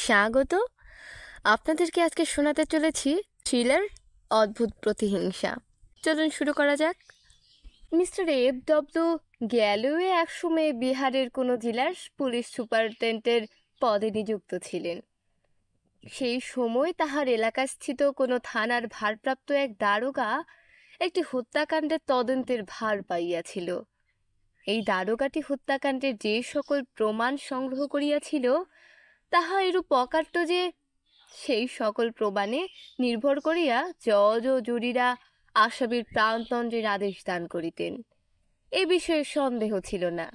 স্বাগত। আপনাদেরকে আজকে শোনাতে চলেছি থ্রিলার অদ্ভুত প্রতিহিংসা। চলুন শুরু করা যাক। মিস্টার এফ.ডব্লিউ. গ্যালোওয়ে একসময় বিহারের কোনো জেলার পুলিশ সুপারিনটেন্ডেন্টের পদে নিযুক্ত ছিলেন। সেই সময় তাহার এলাকাস্থিত কোনো থানার ভারপ্রাপ্ত এক দারোগা একটি হত্যাকাণ্ডের তদন্তের ভার পাইয়াছিল। এই দারোগাটি হত্যাকাণ্ডের যে সকল প্রমাণ সংগ্রহ করিয়াছিল তাহা এরূপ অকাট্য যে সেই সকল প্রমাণে নির্ভর করিয়া জজ ও জুরিরা আসামির প্রাণদণ্ডের আদেশ দান করিতেন, এ বিষয়ে সন্দেহ ছিল না।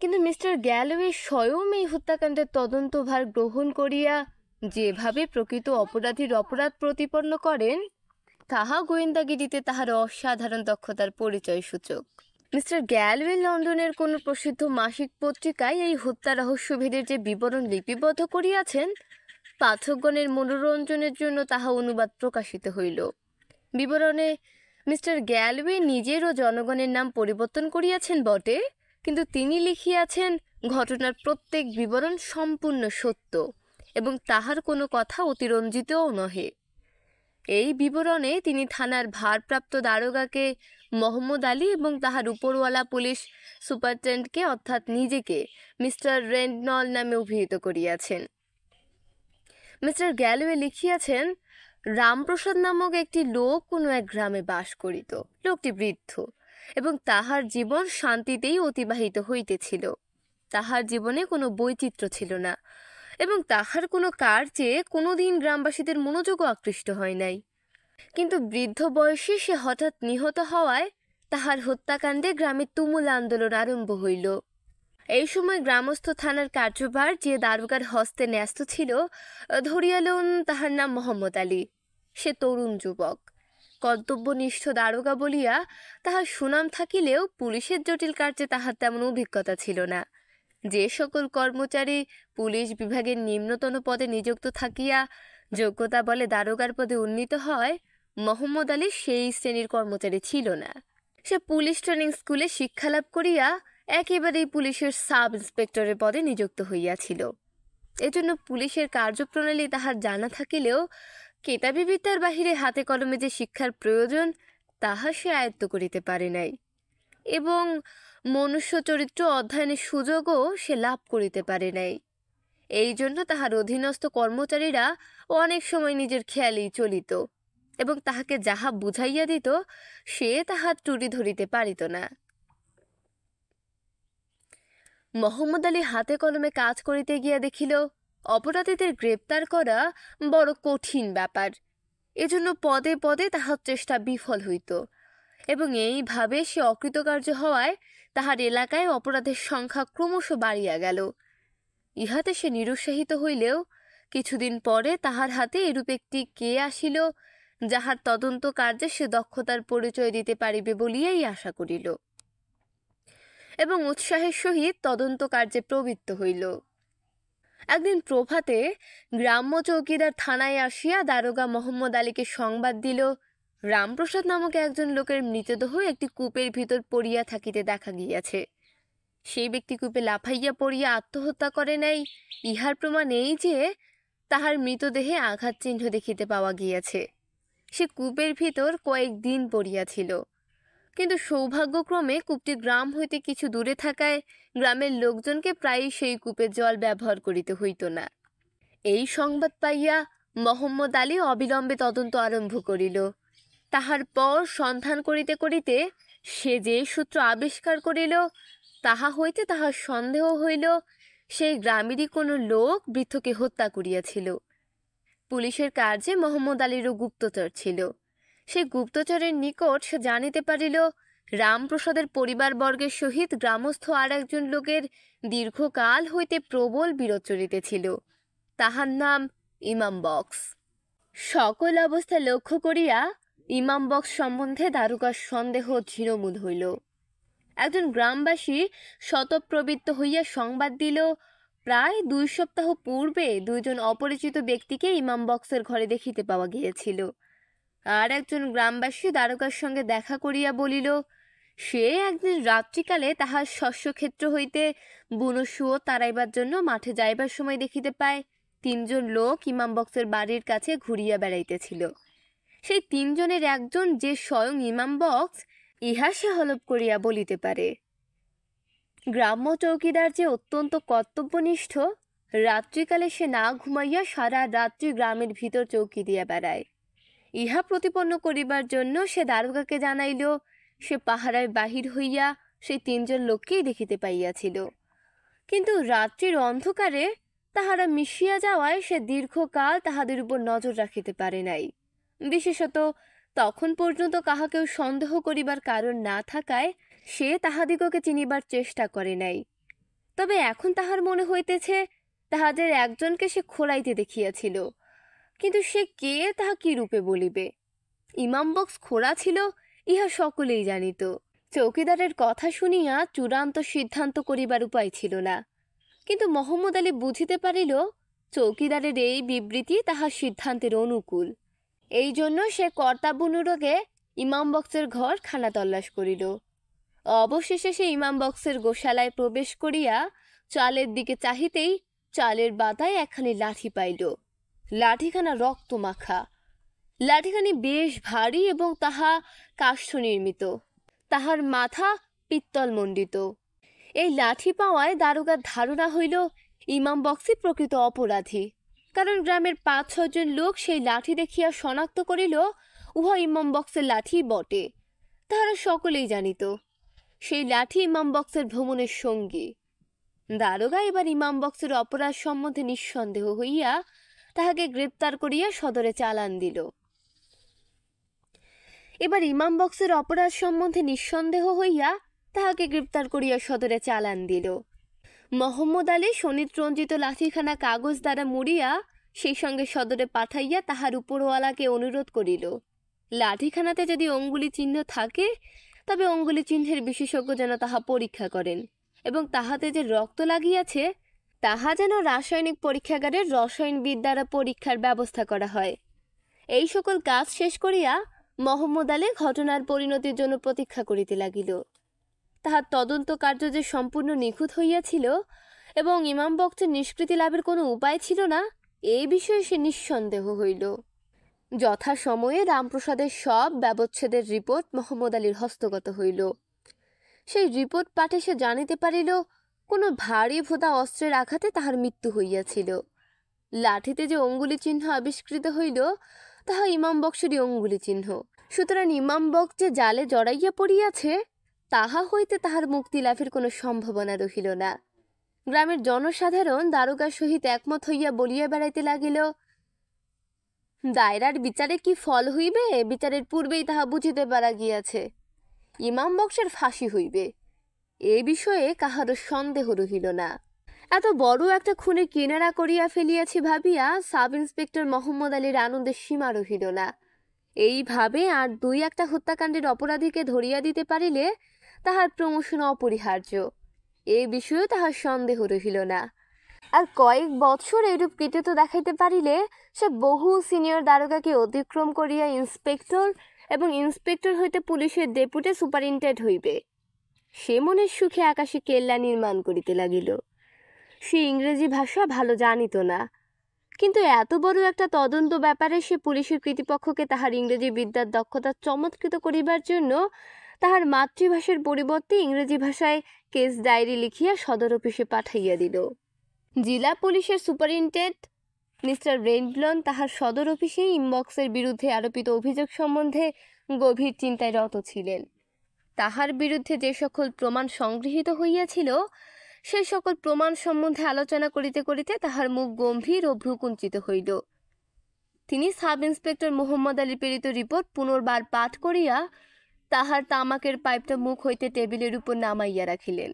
কিন্তু মিস্টার গ্যালোওয়ে স্বয়ং এই হত্যাকাণ্ডের তদন্তভার গ্রহণ করিয়া যেভাবে প্রকৃত অপরাধীর অপরাধ প্রতিপন্ন করেন তাহা গোয়েন্দাগিরিতে তাহার অসাধারণ দক্ষতার পরিচয় সূচক। মিস্টার গ্যালোওয়ে লন্ডনের কোনো প্রসিদ্ধ মাসিক পত্রিকায় এই হত্যা রহস্যভেদের যে বিবরণ লিপিবদ্ধ করিয়াছেন, পাঠকগণের মনোরঞ্জনের জন্য তাহা অনুবাদ প্রকাশিত হইল। বিবরণে মিস্টার গ্যালোওয়ে নিজেরও জনগণের নাম পরিবর্তন করিয়াছেন বটে, কিন্তু তিনি লিখিয়াছেন ঘটনার প্রত্যেক বিবরণ সম্পূর্ণ সত্য এবং তাহার কোনো কথা অতিরঞ্জিতও নহে। এই বিবরণে তিনি থানার ভারপ্রাপ্ত দারোগাকে মোহাম্মদ আলী এবং তাহার উপরওয়ালা পুলিশ সুপারিনটেন্ডেন্টকে অর্থাৎ নিজেকে মিস্টার রেন্ডনল নামে অভিহিত করিয়াছেন। মিস্টার গ্যালোওয়ে লিখিয়াছেন, রামপ্রসাদ নামক একটি লোক কোনো এক গ্রামে বাস করিত। লোকটি বৃদ্ধ এবং তাহার জীবন শান্তিতেই অতিবাহিত হইতেছিল। তাহার জীবনে কোনো বৈচিত্র্য ছিল না এবং তাহার কোনো কার্যে কোনোদিন গ্রামবাসীদের মনোযোগও আকৃষ্ট হয় নাই। কিন্তু বৃদ্ধ বয়সে সে হঠাৎ নিহত হওয়ায় তাহার হত্যাকাণ্ডে গ্রামে তুমুল আন্দোলন আরম্ভ হইল। এই সময় গ্রামস্থ থানার কার্যভার যে দারোগার হস্তে ন্যস্ত ছিল ধরিয়ালন তাহার নাম মোহাম্মদ আলী। সে তরুণ যুবক, কর্তব্যনিষ্ঠ দারোগা বলিয়া তাহার সুনাম থাকিলেও পুলিশের জটিল কার্যে তাহার তেমন অভিজ্ঞতা ছিল না। যে সকল কর্মচারী পুলিশ বিভাগের নিম্নতন পদে নিযুক্ত থাকিয়া যোগ্যতা বলে দারোগার পদে উন্নীত হয়, মোহাম্মদ আলী সেই শ্রেণীর কর্মচারী ছিল না। সে পুলিশ ট্রেনিং স্কুলে শিক্ষালাভ করিয়া একেবারেই পুলিশের সাব ইন্সপেক্টরের পদে নিযুক্ত হইয়াছিল। এজন্য পুলিশের কার্যপ্রণালী তাহার জানা থাকিলেও কেতাবি বিদ্যার বাহিরে হাতে কলমে যে শিক্ষার প্রয়োজন তাহা সে আয়ত্ত করিতে পারে নাই এবং মনুষ্য চরিত্র অধ্যয়নের সুযোগও সে লাভ করিতে পারে নাই। এই জন্য তাহার অধীনস্থ কর্মচারীরা অনেক সময় নিজের খেয়ালেই চলিত এবং তাহাকে যাহা বুঝাইয়া দিত সে তাহার ত্রুটি ধরিতে পারিত না। মোহাম্মদ আলী হাতে কলমে কাজ করিতে গিয়া দেখিল অপরাধীদের গ্রেপ্তার করা বড় কঠিন ব্যাপার। এজন্য পদে পদে তাহার চেষ্টা বিফল হইত এবং এইভাবে সে অকৃতকার্য হওয়ায় তাহার এলাকায় অপরাধের সংখ্যা ক্রমশ বাড়িয়া গেল। ইহাতে সে নিরুৎসাহিত হইলেও কিছুদিন পরে তাহার হাতে এরূপ একটি কে আসিল যাহার তদন্ত কার্যে সে দক্ষতার পরিচয় দিতে পারিবে বলিয়াই আশা করিল এবং উৎসাহের সহিত তদন্ত কার্যে প্রবৃত্ত হইল। একদিন প্রভাতে গ্রাম্য চৌকিদার থানায় আসিয়া দারোগা মোহাম্মদ আলীকে সংবাদ দিল, রামপ্রসাদ নামক একজন লোকের মৃতদেহ একটি কূপের ভিতর পড়িয়া থাকিতে দেখা গিয়াছে। সেই ব্যক্তি কূপে লাফাইয়া পড়িয়া আত্মহত্যা করে নাই, ইহার প্রমাণ এই যে তাহার মৃতদেহে আঘাত চিহ্ন দেখিতে পাওয়া গিয়াছে। সে কূপের ভিতর কয়েকদিন পড়িয়াছিল, কিন্তু সৌভাগ্যক্রমে কূপটি গ্রাম হইতে কিছু দূরে থাকায় গ্রামের লোকজনকে প্রায়ই সেই কূপের জল ব্যবহার করিতে হইত না। এই সংবাদ পাইয়া মোহাম্মদ আলী অবিলম্বে তদন্ত আরম্ভ করিল। তাহার পর সন্ধান করিতে করিতে সে যে সূত্র আবিষ্কার করিল তাহা হইতে তাহার সন্দেহ হইল সেই গ্রামেরই কোনো লোক বৃদ্ধকে হত্যা করিয়াছিল। পুলিশের কার্যে মোহাম্মদ আলীরও গুপ্তচর ছিল। সেই গুপ্তচরের নিকট সে জানিতে পারিল রামপ্রসাদের পরিবারবর্গের সহিত গ্রামস্থ আর একজন লোকের দীর্ঘকাল হইতে প্রবল বিরোধ চলিতেছিল। তাহার নাম ইমাম বক্স। সকল অবস্থা লক্ষ্য করিয়া ইমাম বক্স সম্বন্ধে দারোগার সন্দেহ দৃঢ়মূল হইল। একজন গ্রামবাসী শতপ্রবৃত্ত হইয়া সংবাদ দিল, প্রায় 2 সপ্তাহ পূর্বে 2জন অপরিচিত ব্যক্তিকে ইমাম বক্সের ঘরে দেখিতে পাওয়া গিয়েছিল। আর একজন গ্রামবাসী দারোগার সঙ্গে দেখা করিয়া বলিল, সে একদিন রাত্রিকালে তাহার শস্যক্ষেত্র হইতে বুনো শুয়োর তাড়াইবার জন্য মাঠে যাইবার সময় দেখিতে পায় 3 জন লোক ইমাম বক্সের বাড়ির কাছে ঘুরিয়া বেড়াইতেছিল। সেই 3 জনের একজন যে স্বয়ং ইমাম বক্স, ইহা সে হলপ করিয়া বলিতে পারে। গ্রাম্য চৌকিদার যে অত্যন্ত কর্তব্যনিষ্ঠ, রাত্রিকালে সে না ঘুমাইয়া সারা রাত্রি গ্রামের ভিতর চৌকি দিয়া বেড়ায়। ইহা প্রতিপন্ন করিবার জন্য সে দারোগাকে জানাইল সে পাহারায় বাহির হইয়া সেই 3 জন লোককেই দেখিতে পাইয়াছিল, কিন্তু রাত্রির অন্ধকারে তাহারা মিশিয়া যাওয়ায় সে দীর্ঘকাল তাহাদের উপর নজর রাখিতে পারে নাই। বিশেষত তখন পর্যন্ত কাহাকেও সন্দেহ করিবার কারণ না থাকায় সে তাহাদিগকে চিনিবার চেষ্টা করে নাই। তবে এখন তাহার মনে হইতেছে তাহাদের একজনকে সে খোঁড়াইতে দেখিয়াছিল, কিন্তু সে কে তাহা কি রূপে বলিবে? ইমাম বক্স খোঁড়া ছিল ইহা সকলেই জানিত। চৌকিদারের কথা শুনিয়া চূড়ান্ত সিদ্ধান্ত করিবার উপায় ছিল না, কিন্তু মোহাম্মদ আলী বুঝিতে পারিল চৌকিদারের এই বিবৃতি তাহার সিদ্ধান্তের অনুকূল। এই জন্য সে কর্তাবনুরোগে ইমাম বক্সের ঘর খানা তল্লাশ করিল। অবশেষে সে ইমাম বক্সের গোশালায় প্রবেশ করিয়া চালের দিকে চাহিতেই চালের বাতায় একখানি লাঠি পাইল। লাঠিখানা রক্ত মাখা। লাঠিখানি বেশ ভারী এবং তাহা কাষ্ঠ নির্মিত, তাহার মাথা পিত্তল মণ্ডিত। এই লাঠি পাওয়ায় দারোগার ধারণা হইল ইমাম বক্সই প্রকৃত অপরাধী, কারণ গ্রামের 5-6 জন লোক সেই লাঠি দেখিয়া শনাক্ত করিল উহা ইমাম বক্সের লাঠি বটে। তাহারা সকলেই জানিত সেই লাঠি ইমাম বক্সের ভ্রমণের সঙ্গী। দারোগা এবার ইমাম বক্সের অপরাধ সম্বন্ধে নিঃসন্দেহ হইয়া তাহাকে গ্রেপ্তার করিয়া সদরে চালান দিল। এবার ইমাম বক্সের অপরাধ সম্বন্ধে নিঃসন্দেহ হইয়া তাহাকে গ্রেপ্তার করিয়া সদরে চালান দিল। মোহাম্মদ আলী শোণিতরঞ্জিত লাঠিখানা কাগজ দ্বারা মুড়িয়া সেই সঙ্গে সদরে পাঠাইয়া তাহার উপরওয়ালাকে অনুরোধ করিল লাঠিখানাতে যদি অঙ্গুলি চিহ্ন থাকে তবে অঙ্গুলি চিহ্নের বিশেষজ্ঞ যেন তাহা পরীক্ষা করেন, এবং তাহাতে যে রক্ত লাগিয়াছে তাহা যেন রাসায়নিক পরীক্ষাগারের রসায়নবিদ দ্বারা পরীক্ষার ব্যবস্থা করা হয়। এই সকল কাজ শেষ করিয়া মোহাম্মদ আলী ঘটনার পরিণতির জন্য প্রতীক্ষা করিতে লাগিল। তাহার তদন্ত কার্য যে সম্পূর্ণ নিখুঁত হইয়াছিল এবং ইমাম বক্সের নিষ্কৃতি লাভের কোনো উপায় ছিল না, এই বিষয়ে সে নিঃসন্দেহ হইল। যথাসময়ে রামপ্রসাদের সব ব্যবচ্ছেদের রিপোর্ট মোহাম্মদ আলীর হস্তগত হইল। সেই রিপোর্ট পাঠে সে জানিতে পারিল কোনো ভারী ভোঁতা অস্ত্রের আঘাতে তাহার মৃত্যু হইয়াছিল। লাঠিতে যে অঙ্গুলি চিহ্ন আবিষ্কৃত হইল তাহা ইমাম বক্সেরই অঙ্গুলি চিহ্ন। সুতরাং ইমাম বক্স যে জালে জড়াইয়া পড়িয়াছে তাহা হইতে তাহার মুক্তি লাভের কোনো সম্ভাবনা রহিল না। গ্রামের জনসাধারণ দারোগার সহিত একমত হইয়া বলিয়া বেড়াইতে লাগিল, দায়রার বিচারে কি ফল হইবে বিচারের পূর্বেই তাহা বুঝিতে পারা গিয়াছে, ইমাম বক্সের ফাঁসি হইবে। এ বিষয়ে কাহারও সন্দেহ রহিল না। এত বড় একটা খুনের কিনারা করিয়া ফেলিয়াছি ভাবিয়া সাব ইন্সপেক্টর মোহাম্মদ আলীর আনন্দের সীমা রহিল না। এইভাবে আর 2-1টা হত্যাকাণ্ডের অপরাধীকে ধরিয়া দিতে পারিলে তাহার প্রমোশন অপরিহার্য, এ বিষয়ে তাহার সন্দেহ রহিল না। আর কয়েক বৎসর এইরূপ কৃতিত্ব দেখাইতে পারিলে সে বহু সিনিয়র দারোগাকে অতিক্রম করিয়া ইন্সপেক্টর এবং ইন্সপেক্টর হইতে পুলিশের ডেপুটি সুপারিনটেন্ডেন্ট হইবে। সে মনের সুখে আকাশে কেল্লা নির্মাণ করিতে লাগিল। সে ইংরেজি ভাষা ভালো জানিত না, কিন্তু এত বড় একটা তদন্ত ব্যাপারে সে পুলিশের কর্তৃপক্ষকে তাহার ইংরেজি বিদ্যার দক্ষতা চমৎকৃত করিবার জন্য তাহার মাতৃভাষার পরিবর্তে ইংরেজি ভাষায় কেস ডায়েরি লিখিয়া সদর অফিসে পাঠাইয়া দিল। জেলা পুলিশের সুপারিনটেন্ডেন্ট মিস্টার রেনব্লন তাহার সদর অফিসে ইমবক্সের বিরুদ্ধে আরোপিত অভিযোগ সম্বন্ধে গভীর চিন্তায় রত ছিলেন। তাহার বিরুদ্ধে যে সকল প্রমাণ সংগৃহীত হইয়াছিল সেই সকল প্রমাণ সম্বন্ধে আলোচনা করিতে করিতে তাহার মুখ গম্ভীর ও ভ্রুকুঞ্চিত হইল। তিনি সাব ইন্সপেক্টর মোহাম্মদ আলী প্রেরিত রিপোর্ট পুনর্বার পাঠ করিয়া তাহার তামাকের পাইপটা মুখ হইতে টেবিলের উপর নামাইয়া রাখিলেন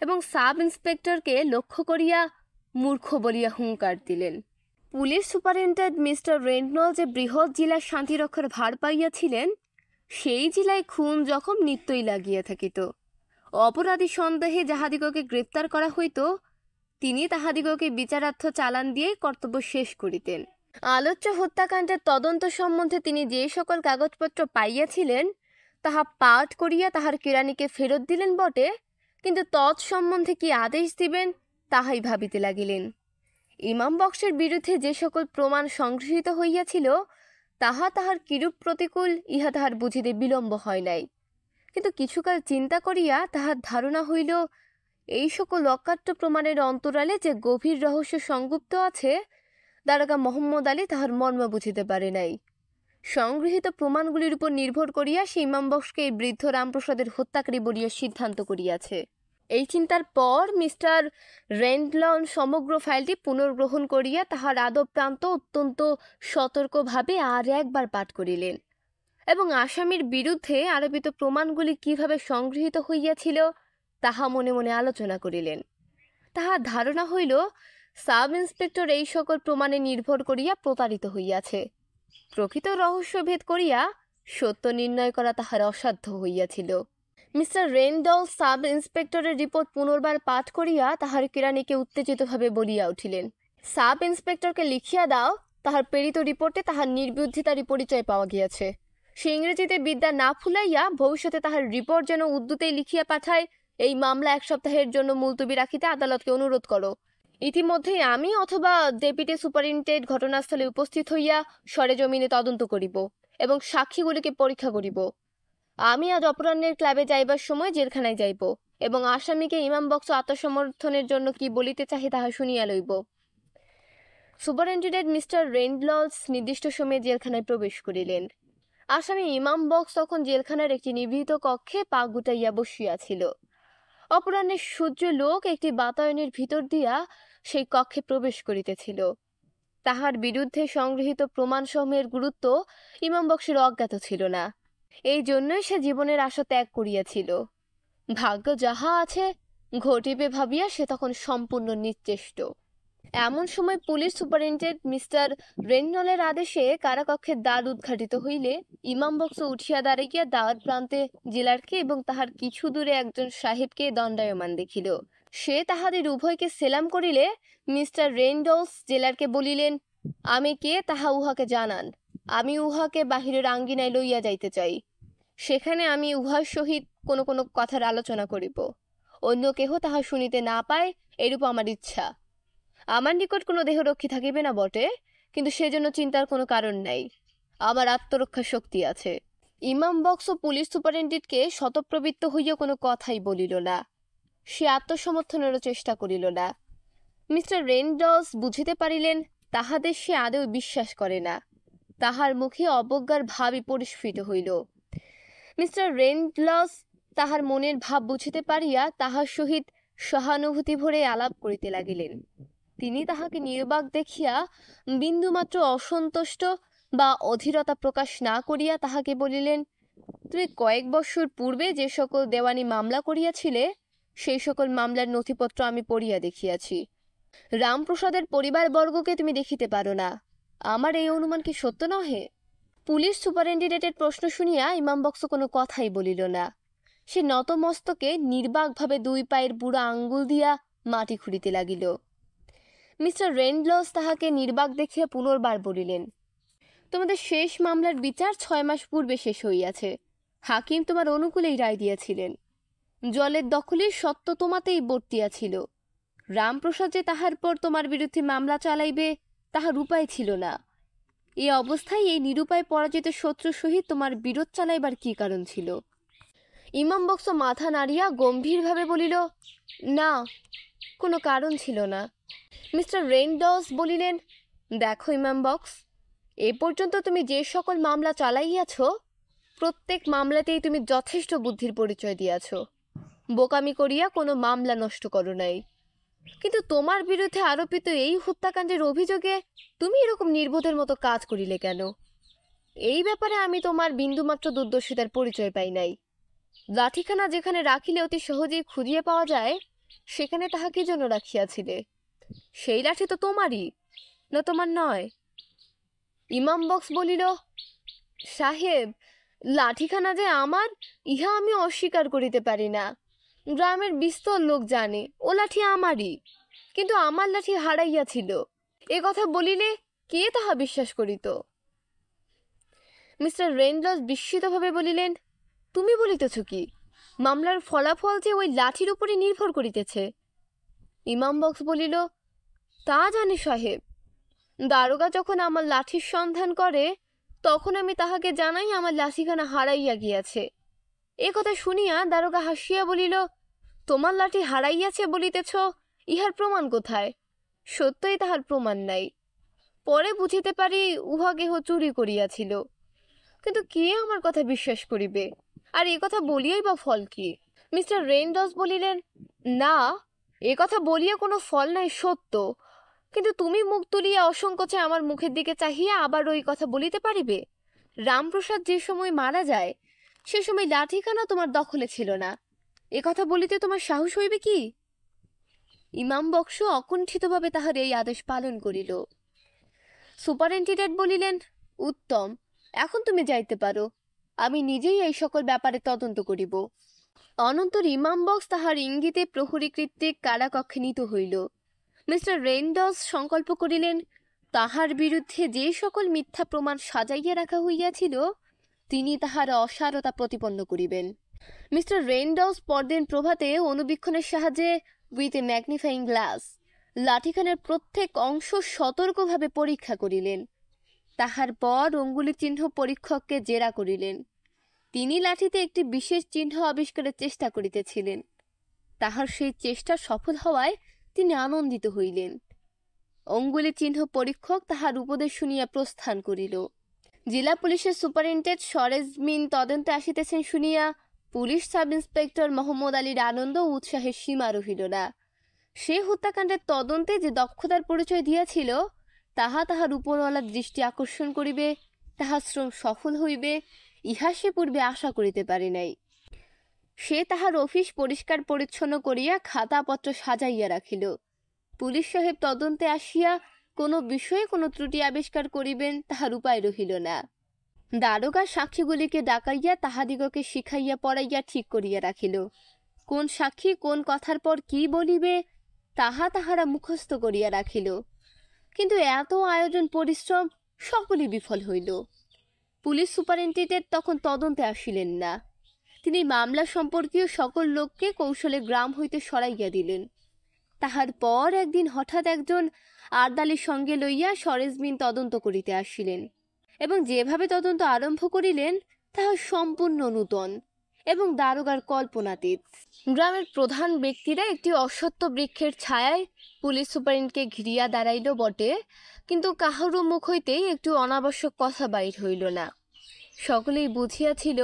এবং সাব ইন্সপেক্টরকে লক্ষ্য করিয়া মূর্খ বলিয়া হুঙ্কার দিলেন। পুলিশ সুপারিনটেন্ডেন্ট মিস্টার রেনব্লন যে বৃহৎ জেলার শান্তিরক্ষার ভার পাইয়াছিলেন, সেই জেলায় খুন জখম নিত্যই লাগিয়া থাকিত। অপরাধী সন্দেহে যাহাদিগকে গ্রেপ্তার করা হইত তিনি তাহাদিগকে বিচারার্থ চালান দিয়ে কর্তব্য শেষ করিতেন। আলোচ্য হত্যাকাণ্ডের তদন্ত সম্বন্ধে তিনি যে সকল কাগজপত্র পাইয়াছিলেন তাহা পাঠ করিয়া তাহার কেরানিকে ফেরত দিলেন বটে, কিন্তু তৎসম্বন্ধে কি আদেশ দিবেন তাহাই ভাবিতে লাগিলেন। ইমাম বক্সের বিরুদ্ধে যে সকল প্রমাণ সংগৃহীত হইয়াছিল তাহা তাহার কিরূপ প্রতিকূল ইহা তাহার বুঝিতে বিলম্ব হয় নাই। কিন্তু কিছুকাল চিন্তা করিয়া তাহার ধারণা হইল এই সকল অকাট্য প্রমাণের অন্তরালে যে গভীর রহস্য সংগুপ্ত আছে দারোগা মোহাম্মদ আলী তাহার মর্ম বুঝিতে পারে নাই। সংগৃহীত প্রমাণগুলির উপর নির্ভর করিয়া সে ইমাম বক্সকে এই বৃদ্ধ রামপ্রসাদের হত্যাকারী বলিয়া সিদ্ধান্ত করিয়াছে। এই চিন্তার পর মিস্টার রেন্ডলন সমগ্র ফাইলটি পুনর্গ্রহণ করিয়া তাহার আদব প্রান্ত অত্যন্ত সতর্কভাবে আর একবার পাঠ করিলেন এবং আসামির বিরুদ্ধে আরোপিত প্রমাণগুলি কিভাবে সংগৃহীত হইয়াছিল তাহা মনে মনে আলোচনা করিলেন। তাহার ধারণা হইল সাব ইন্সপেক্টর এই সকল প্রমাণে নির্ভর করিয়া প্রতারিত হইয়াছে। প্রকৃত রহস্য ভেদ করিয়া সত্য নির্ণয় করা তাহার অসাধ্য হইয়াছিল। মিস্টার রেন্ডল সাব ইন্সপেক্টরের রিপোর্ট পুনর্বার পাঠ করিয়া তাহার কেরানিকে উত্তেজিতভাবে বলিয়া উঠিলেন, সাব ইন্সপেক্টরকে লিখিয়া দাও, তাহার প্রেরিত রিপোর্টে তাহার নির্বুদ্ধিতারই পরিচয় পাওয়া গিয়াছে। সে ইংরেজিতে বিদ্যা না ফুলাইয়া ভবিষ্যতে তাহার রিপোর্ট যেন উর্দুতেই লিখিয়া পাঠায়, এই মামলা 1 সপ্তাহের জন্য মুলতবি রাখিতে আদালতকে অনুরোধ করো। ইতিমধ্যেই আমি অথবা ডেপুটি সুপারিনটেন্ডেন্ট ঘটনাস্থলে উপস্থিত হইয়া সরেজমিনে তদন্ত করিব এবং সাক্ষীগুলিকে পরীক্ষা করিব। আমি আজ অপরাহ্নের ক্লাবে যাইবার সময় জেলখানায় যাইব এবং আসামিকে ইমাম বক্স আত্মসমর্থনের জন্য কি বলিতে চাহে তাহা শুনিয়া লইব। সুপারিনটেন্ডেন্ট মিস্টার রেন্ডলস নির্দিষ্ট সময়ে জেলখানায় প্রবেশ করিলেন। আসামি ইমাম বক্স তখন জেলখানার একটি নিভৃত কক্ষে পা গুটাইয়া বসিয়াছিল। অপরাহ্নের সূর্য লোক একটি বাতায়নের ভিতর দিয়া সেই কক্ষে প্রবেশ করিতেছিল। তাহার বিরুদ্ধে সংগৃহীত প্রমাণসমূহের গুরুত্ব ইমাম বক্সের অজ্ঞাত ছিল না, এই জন্যই সে জীবনের আশা ত্যাগ করিয়াছিল। ভাগ্য যাহা আছে ঘটিবে ভাবিয়া সে তখন সম্পূর্ণ নিশ্চেষ্ট। এমন সময় পুলিশ সুপারিনটেন্ডেন্ট মিস্টার রেন্ডলের আদেশে কারাকক্ষের দ্বার উদ্ঘাটিত হইলে ইমাম বক্স উঠিয়া দাঁড়াইয়া দ্বার প্রান্তে জেলারকে এবং তাহার কিছু দূরে একজন সাহেবকে দণ্ডায়মান দেখিল। সে তাহাদের উভয়কে সেলাম করিলে মিস্টার রেন্ডলস জেলারকে বলিলেন, আমি কে তাহা উহাকে জানান। আমি উহাকে বাহিরের আঙ্গিনায় লইয়া যাইতে চাই। সেখানে আমি উহার সহিত কোনো কোনো কথার আলোচনা করিব। অন্য কেহ তাহা শুনিতে না পায় এরূপ আমার ইচ্ছা। আমার নিকট কোনো দেহরক্ষী থাকিবে না বটে, কিন্তু সেজন্য চিন্তার কোনো কারণ নাই। আমার আত্মরক্ষা শক্তি আছে। ইমাম বক্স ও পুলিশ সুপারিনটেন্ডেন্টকে শতপ্রবৃত্ত হইয়া কোনো কথাই বলিল না। সে আত্মসমর্থনেরও চেষ্টা করিল না। মিস্টার রেন্ডলস বুঝিতে পারিলেন তাহাদের সে আদৌ বিশ্বাস করে না। তাহার মুখে অবজ্ঞার ভাবই পরিস্ফুট হইল। মিস্টার রেন্ডলস তাহার মনের ভাব বুঝিতে পারিয়া তাহার সহিত সহানুভূতি ভরে আলাপ করিতে লাগিলেন। তিনি তাহাকে নির্বাক দেখিয়া বিন্দুমাত্র অসন্তুষ্ট বা অধীরতা প্রকাশ না করিয়া তাহাকে বলিলেন, তুমি কয়েক বৎসর পূর্বে যে সকল দেওয়ানি মামলা করিয়াছিলে সেই সকল মামলার নথিপত্র আমি পড়িয়া দেখিয়াছি। রামপ্রসাদের পরিবারবর্গকে তুমি দেখিতে পারো না। আমার এই অনুমান কি সত্য নহে? পুলিশ সুপারিনটেন্ডেন্টের প্রশ্ন শুনিয়া ইমাম বক্স কোনো কথাই বলিল না। সে নতমস্তকে নির্বাকভাবে 2 পায়ের বুড়া আঙ্গুল দিয়া মাটি খুঁড়িতে লাগিল। মিস্টার রেন্ডলস তাহাকে নির্বাক দেখিয়া পুনর্বার বলিলেন, তোমাদের শেষ মামলার বিচার 6 মাস পূর্বে শেষ হইয়াছে। হাকিম তোমার অনুকূলেই রায় দিয়াছিলেন। জলের দখলের সত্য তোমাতেই বর্তিয়াছিল। রামপ্রসাদ যে তাহার পর তোমার বিরুদ্ধে মামলা চালাইবে তাহার উপায় ছিল না। এই অবস্থায় এই নিরুপায় পরাজিত শত্রুর সহিত তোমার বিরোধ চালাইবার কি কারণ ছিল? ইমাম বক্স মাথা নাড়িয়া গম্ভীরভাবে বলিল, না, কোনো কারণ ছিল না। মিস্টার রেন্ডলস বলিলেন, দেখো ইমাম বক্স, এ পর্যন্ত তুমি যে সকল মামলা চালাইয়াছ প্রত্যেক মামলাতেই তুমি যথেষ্ট বুদ্ধির পরিচয় দিয়াছ। বোকামি করিয়া কোনো মামলা নষ্ট করো নাই। কিন্তু তোমার বিরুদ্ধে আরোপিত এই হত্যাকাণ্ডের অভিযোগে তুমি এরকম নির্বোধের মতো কাজ করিলে কেন? এই ব্যাপারে আমি তোমার বিন্দুমাত্র দুর্দর্শিতার পরিচয় পাই নাই। লাঠিখানা যেখানে রাখিলে অতি সহজেই খুঁজিয়ে পাওয়া যায় সেখানে তাহা কি জন্য রাখিয়াছিলে? সেই লাঠি তো তোমারই, না তোমার নয়? ইমাম বক্স বলিল, সাহেব, লাঠিখানা যে আমার ইহা আমি অস্বীকার করিতে পারি না। গ্রামের বিস্তর লোক জানে ও লাঠি আমারই, কিন্তু আমার লাঠি হারাইয়াছিল এ কথা বলিলে কে তাহা বিশ্বাস করিত? মিস্টার রেন্ডলস বিস্মিতভাবে বলিলেন, তুমি বলিতেছ কি? মামলার ফলাফল যে ওই লাঠির উপরে নির্ভর করিতেছে। ইমাম বক্স বলিল, তা জানি সাহেব, দারোগা যখন আমার লাঠির সন্ধান করে তখন আমি তাহাকে জানাই আমার লাঠিখানা হারাইয়া গিয়াছে। এ কথা শুনিয়া দারোগা হাসিয়া বলিল, তোমার লাঠি হারাইয়াছে বলিতেছ, ইহার প্রমাণ কোথায়? সত্যই তাহার প্রমাণ নাই। পরে বুঝিতে পারি উহা কেহ চুরি করিয়াছিল, কিন্তু কে আমার কথা বিশ্বাস করিবে? আর এ কথা বলিয়াই বা ফল কি? মিস্টার রেইনডস বলিলেন, না, এ কথা বলিয়া কোনো ফল নাই সত্য, কিন্তু তুমি মুখ তুলিয়া অসংকোচে আমার মুখের দিকে চাহিয়া আবার ওই কথা বলিতে পারিবে? রামপ্রসাদ যে সময় মারা যায় সে সময় লাঠিখানা তোমার দখলে ছিল না, এ কথা বলিতে তোমার সাহস হইবে কি? ইমাম বক্স অকুণ্ঠিতভাবে তাহার এই আদেশ পালন করিল। সুপারিনটেন্ডেন্ট বলিলেন, উত্তম, এখন তুমি যাইতে পারো, আমি নিজেই এই সকল ব্যাপারে তদন্ত করিব। অনন্তর ইমাম বক্স তাহার ইঙ্গিতে প্রহরী কর্তৃক কারাকক্ষে নীত হইল। মিস্টার রেইনডস সংকল্প করিলেন, তাহার বিরুদ্ধে যে সকল মিথ্যা প্রমাণ সাজাইয়া রাখা হইয়াছিল তিনি তাহার অসারতা প্রতিপন্ন করিবেন। মিস্টার রেইনডস পরদিন প্রভাতে অনুবীক্ষণের সাহায্যে উইথ এ ম্যাগনিফাইং গ্লাস লাঠিখানের প্রত্যেক অংশ সতর্কভাবে পরীক্ষা করিলেন। তাহার পর অঙ্গুলি চিহ্ন পরীক্ষককে জেরা করিলেন। তিনি লাঠিতে একটি বিশেষ চিহ্ন আবিষ্কারের চেষ্টা করিতেছিলেন। তাহার সেই চেষ্টা সফল হওয়ায় তিনি আনন্দিত হইলেন। অঙ্গুলি চিহ্ন পরীক্ষক তাহার উপদেশ শুনিয়া প্রস্থান করিল। জেলা পুলিশের সুপারিনটেন্ডেন্ট সরেজমিন তদন্তে আসিতেছেন শুনিয়া পুলিশ সাব ইন্সপেক্টর মোহাম্মদ আলীর আনন্দ ও উৎসাহের সীমা রহিল না। সে হত্যাকাণ্ডের তদন্তে যে দক্ষতার পরিচয় দিয়াছিল তাহা তাহার উপরওয়ালার দৃষ্টি আকর্ষণ করিবে, তাহার শ্রম সফল হইবে, ইহা সে পূর্বে আশা করিতে পারে নাই। সে তাহার অফিস পরিষ্কার পরিচ্ছন্ন করিয়া খাতাপত্র সাজাইয়া রাখিল। পুলিশ সাহেব তদন্তে আসিয়া কোনো বিষয়ে কোনো ত্রুটি আবিষ্কার করিবেন তাহার উপায় রহিল না। দারোগা সাক্ষীগুলিকে ডাকাইয়া তাহাদিগকে শিখাইয়া পড়াইয়া ঠিক করিয়া রাখিল। কোন সাক্ষী কোন কথার পর কি বলিবে তাহা তাহারা মুখস্থ করিয়া রাখিল। কিন্তু এত আয়োজন পরিশ্রম সকলই বিফল হইল। পুলিশ সুপারিনটেন্ডেন্ট তখন তদন্তে আসিলেন না। তিনি মামলা সম্পর্কীয় সকল লোককে কৌশলে গ্রাম হইতে সরাইয়া দিলেন। তাহার পর একদিন হঠাৎ একজন আর্দালির সঙ্গে লইয়া সরেজমিন তদন্ত করিতে আসিলেন এবং যেভাবে তদন্ত আরম্ভ করিলেন তাহা সম্পূর্ণ নূতন এবং দারোগার কল্পনাতীত। গ্রামের প্রধান ব্যক্তিরা একটি অশ্বত্থ বৃক্ষের ছায়ায় পুলিশ সুপারিনকে ঘিরিয়া দাঁড়াইল বটে, কিন্তু কাহারও মুখ হইতেই একটু অনাবশ্যক কথা বাইর হইল না। সকলেই বুঝিয়াছিল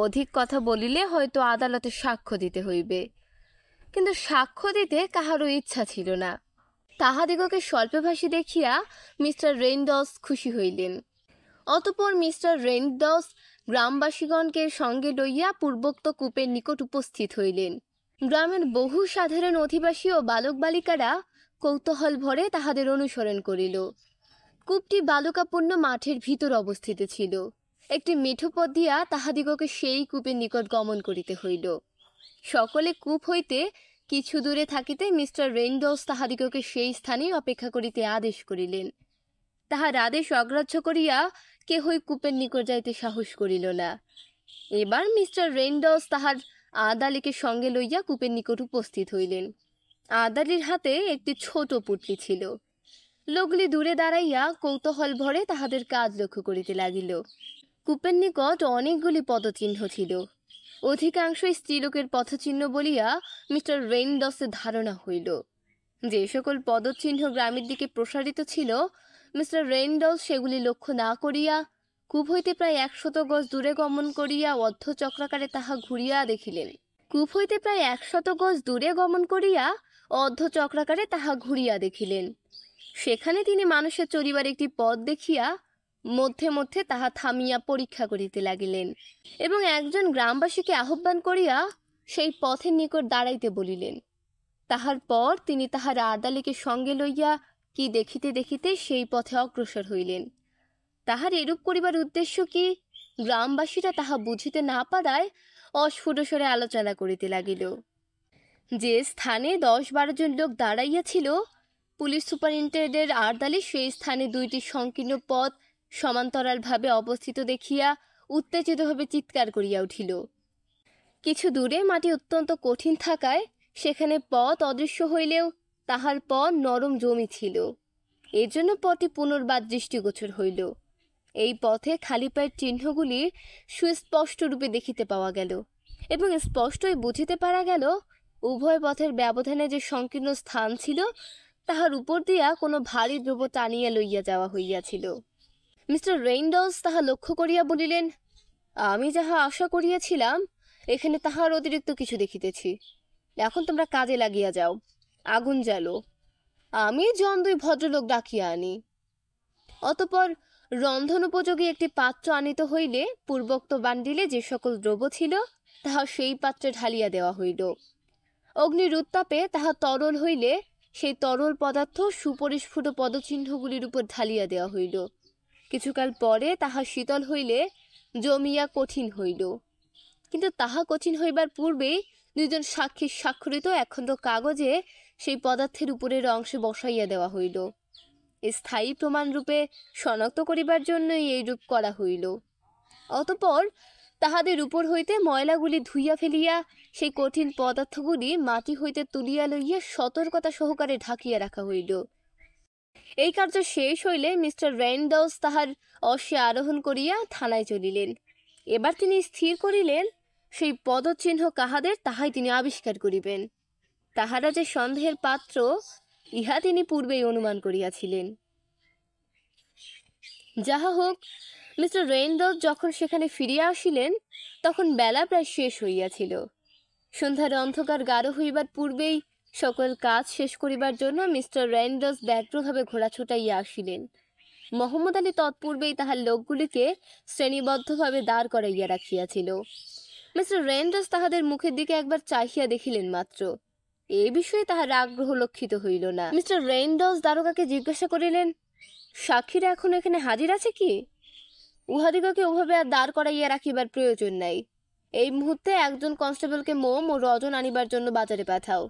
অধিক কথা বলিলে হয়তো আদালতে সাক্ষ্য দিতে হইবে, কিন্তু সাক্ষ্য দিতে কাহারও ইচ্ছা ছিল না। তাহাদিগকে স্বল্পভাষী দেখিয়া মিস্টার রেইনডস খুশি হইলেন। অতঃপর মিস্টার রেইনডস গ্রামবাসীগণকে সঙ্গে লইয়া পূর্বোক্ত কূপের নিকট উপস্থিত হইলেন। গ্রামের বহু সাধারণ অধিবাসী ও বালক বালিকারা কৌতূহল ভরে তাহাদের অনুসরণ করিল। কূপটি বালুকাপূর্ণ মাঠের ভিতর অবস্থিত ছিল। একটি মেঠো পথ দিয়া তাহাদিগকে সেই কূপের নিকট গমন করিতে হইল। সকলে কূপ হইতে কিছু দূরে থাকিতে মিস্টার রেইনডস তাহাদিগকে সেই স্থানে অপেক্ষা করিতে আদেশ করিলেন। তাহার আদেশ অগ্রাহ্য করিয়া কেহই কূপের নিকট যাইতে সাহস করিল না। এবার মিস্টার রেইনডস তাহার আদালিকে সঙ্গে লইয়া কূপের নিকট উপস্থিত হইলেন। আদালির হাতে একটি ছোট পুটলি ছিল। লোকগুলি দূরে দাঁড়াইয়া কৌতূহল ভরে তাহাদের কাজ লক্ষ্য করিতে লাগিল। কূপের নিকট অনেকগুলি পদচিহ্ন ছিল। অধিকাংশই স্ত্রীলোকের পথচিহ্ন বলিয়া মিস্টার রেইনডসের ধারণা হইল। যে সকল পদচিহ্ন গ্রামের দিকে প্রসারিত ছিল মিস্টার রেইনডস সেগুলি লক্ষ্য না করিয়া কূপ হইতে প্রায় 100 গজ দূরে গমন করিয়া অর্ধচক্রাকারে তাহা ঘুরিয়া দেখিলেন। কূপ হইতে প্রায় 100 গজ দূরে গমন করিয়া অর্ধচক্রাকারে তাহা ঘুরিয়া দেখিলেন। সেখানে তিনি মানুষের চলিবার একটি পথ দেখিয়া মধ্যে মধ্যে তাহা থামিয়া পরীক্ষা করিতে লাগিলেন এবং একজন গ্রামবাসীকে আহ্বান করিয়া সেই পথের নিকট দাঁড়াইতে বলিলেন। তাহার পর তিনি তাহার আর্দালিকে সঙ্গে লইয়া কি দেখিতে দেখিতে সেই পথে অগ্রসর হইলেন। তাহার এরূপ করিবার উদ্দেশ্য কি গ্রামবাসীরা তাহা বুঝিতে না পারায় অস্ফুটস্বরে আলোচনা করিতে লাগিল। যে স্থানে 10-12 জন লোক দাঁড়াইয়াছিল পুলিশ সুপারিনটেন্ডেন্টের আর্দালি সেই স্থানে দুইটি সংকীর্ণ পথ সমান্তরালভাবে অবস্থিত দেখিয়া উত্তেজিতভাবে চিৎকার করিয়া উঠিল। কিছু দূরে মাটি অত্যন্ত কঠিন থাকায় সেখানে পথ অদৃশ্য হইলেও তাহার পথ নরম জমি ছিল, এর জন্য পথটি পুনর্বার দৃষ্টিগোচর হইল। এই পথে খালি পায়ের চিহ্নগুলি সুস্পষ্ট রূপে দেখিতে পাওয়া গেল, এবং স্পষ্টই বুঝিতে পারা গেল উভয় পথের ব্যবধানে যে সংকীর্ণ স্থান ছিল তাহার উপর দিয়া কোনো ভারী দ্রব্য টানিয়া লইয়া যাওয়া হইয়াছিল। মিস্টার রেইনডলস তাহা লক্ষ্য করিয়া বলিলেন, আমি যাহা আশা করিয়াছিলাম এখানে তাহার অতিরিক্ত কিছু দেখিতেছি। এখন তোমরা কাজে লাগিয়া যাও, আগুন জ্বালো, আমি জন দুই ভদ্রলোক ডাকিয়া আনি। অতঃপর রন্ধন উপযোগী একটি পাত্র আনিত হইলে পূর্বোক্ত বান্ডিলে যে সকল দ্রব্য ছিল তাহা সেই পাত্রে ঢালিয়া দেওয়া হইল। অগ্নির উত্তাপে তাহা তরল হইলে সেই তরল পদার্থ সুপরিস্ফুট পদচিহ্নগুলির উপর ঢালিয়া দেওয়া হইল। কিছুকাল পরে তাহা শীতল হইলে জমিয়া কঠিন হইল। কিন্তু তাহা কঠিন হইবার পূর্বেই দুইজন সাক্ষীর স্বাক্ষরিত একখণ্ড কাগজে সেই পদার্থের উপরের অংশে বসাইয়া দেওয়া হইল। স্থায়ী প্রমাণরূপে শনাক্ত করিবার জন্যই এইরূপ করা হইল। অতঃপর তাহাদের উপর হইতে ময়লাগুলি ধুইয়া ফেলিয়া সেই কঠিন পদার্থগুলি মাটি হইতে তুলিয়া লইয়া সতর্কতা সহকারে ঢাকিয়া রাখা হইল। এই কার্য শেষ হইলে মিস্টার রেইনডলস তাহার অশ্বে আরোহণ করিয়া থানায় চলিলেন। এবার তিনি স্থির করিলেন সেই পদচিহ্ন কাহাদের তাহাই তিনি আবিষ্কার করিবেন। তাহারা যে সন্দেহের পাত্র ইহা তিনি পূর্বেই অনুমান করিয়াছিলেন। যাহা হোক, মিস্টার রেইনডলস যখন সেখানে ফিরিয়া আসিলেন তখন বেলা প্রায় শেষ হইয়াছিল। সন্ধ্যার অন্ধকার গাঢ় হইবার পূর্বেই সকল কাজ শেষ করিবার জন্য মিস্টার রেইনডলস ব্যগ্রভাবে ঘোড়া ছুটাইয়া আসিলেন। মোহাম্মদ আলী তৎপূর্বেই তাহার লোকগুলিকে শ্রেণীবদ্ধভাবে দাঁড় করাইয়া রাখিয়াছিল। মিস্টার রেইনডলস তাহাদের মুখের দিকে একবার চাহিয়া দেখিলেন মাত্র, এ বিষয়ে তাহার আগ্রহ লক্ষিত হইল না। মিস্টার রেইনডলস দারোগাকে জিজ্ঞাসা করিলেন, সাক্ষীরা এখন এখানে হাজির আছে কি? উহাদিগকে ওভাবে আর দাঁড় করাইয়া রাখিবার প্রয়োজন নাই। এই মুহূর্তে একজন কনস্টেবলকে মোম ও রজন আনিবার জন্য বাজারে পাঠাও।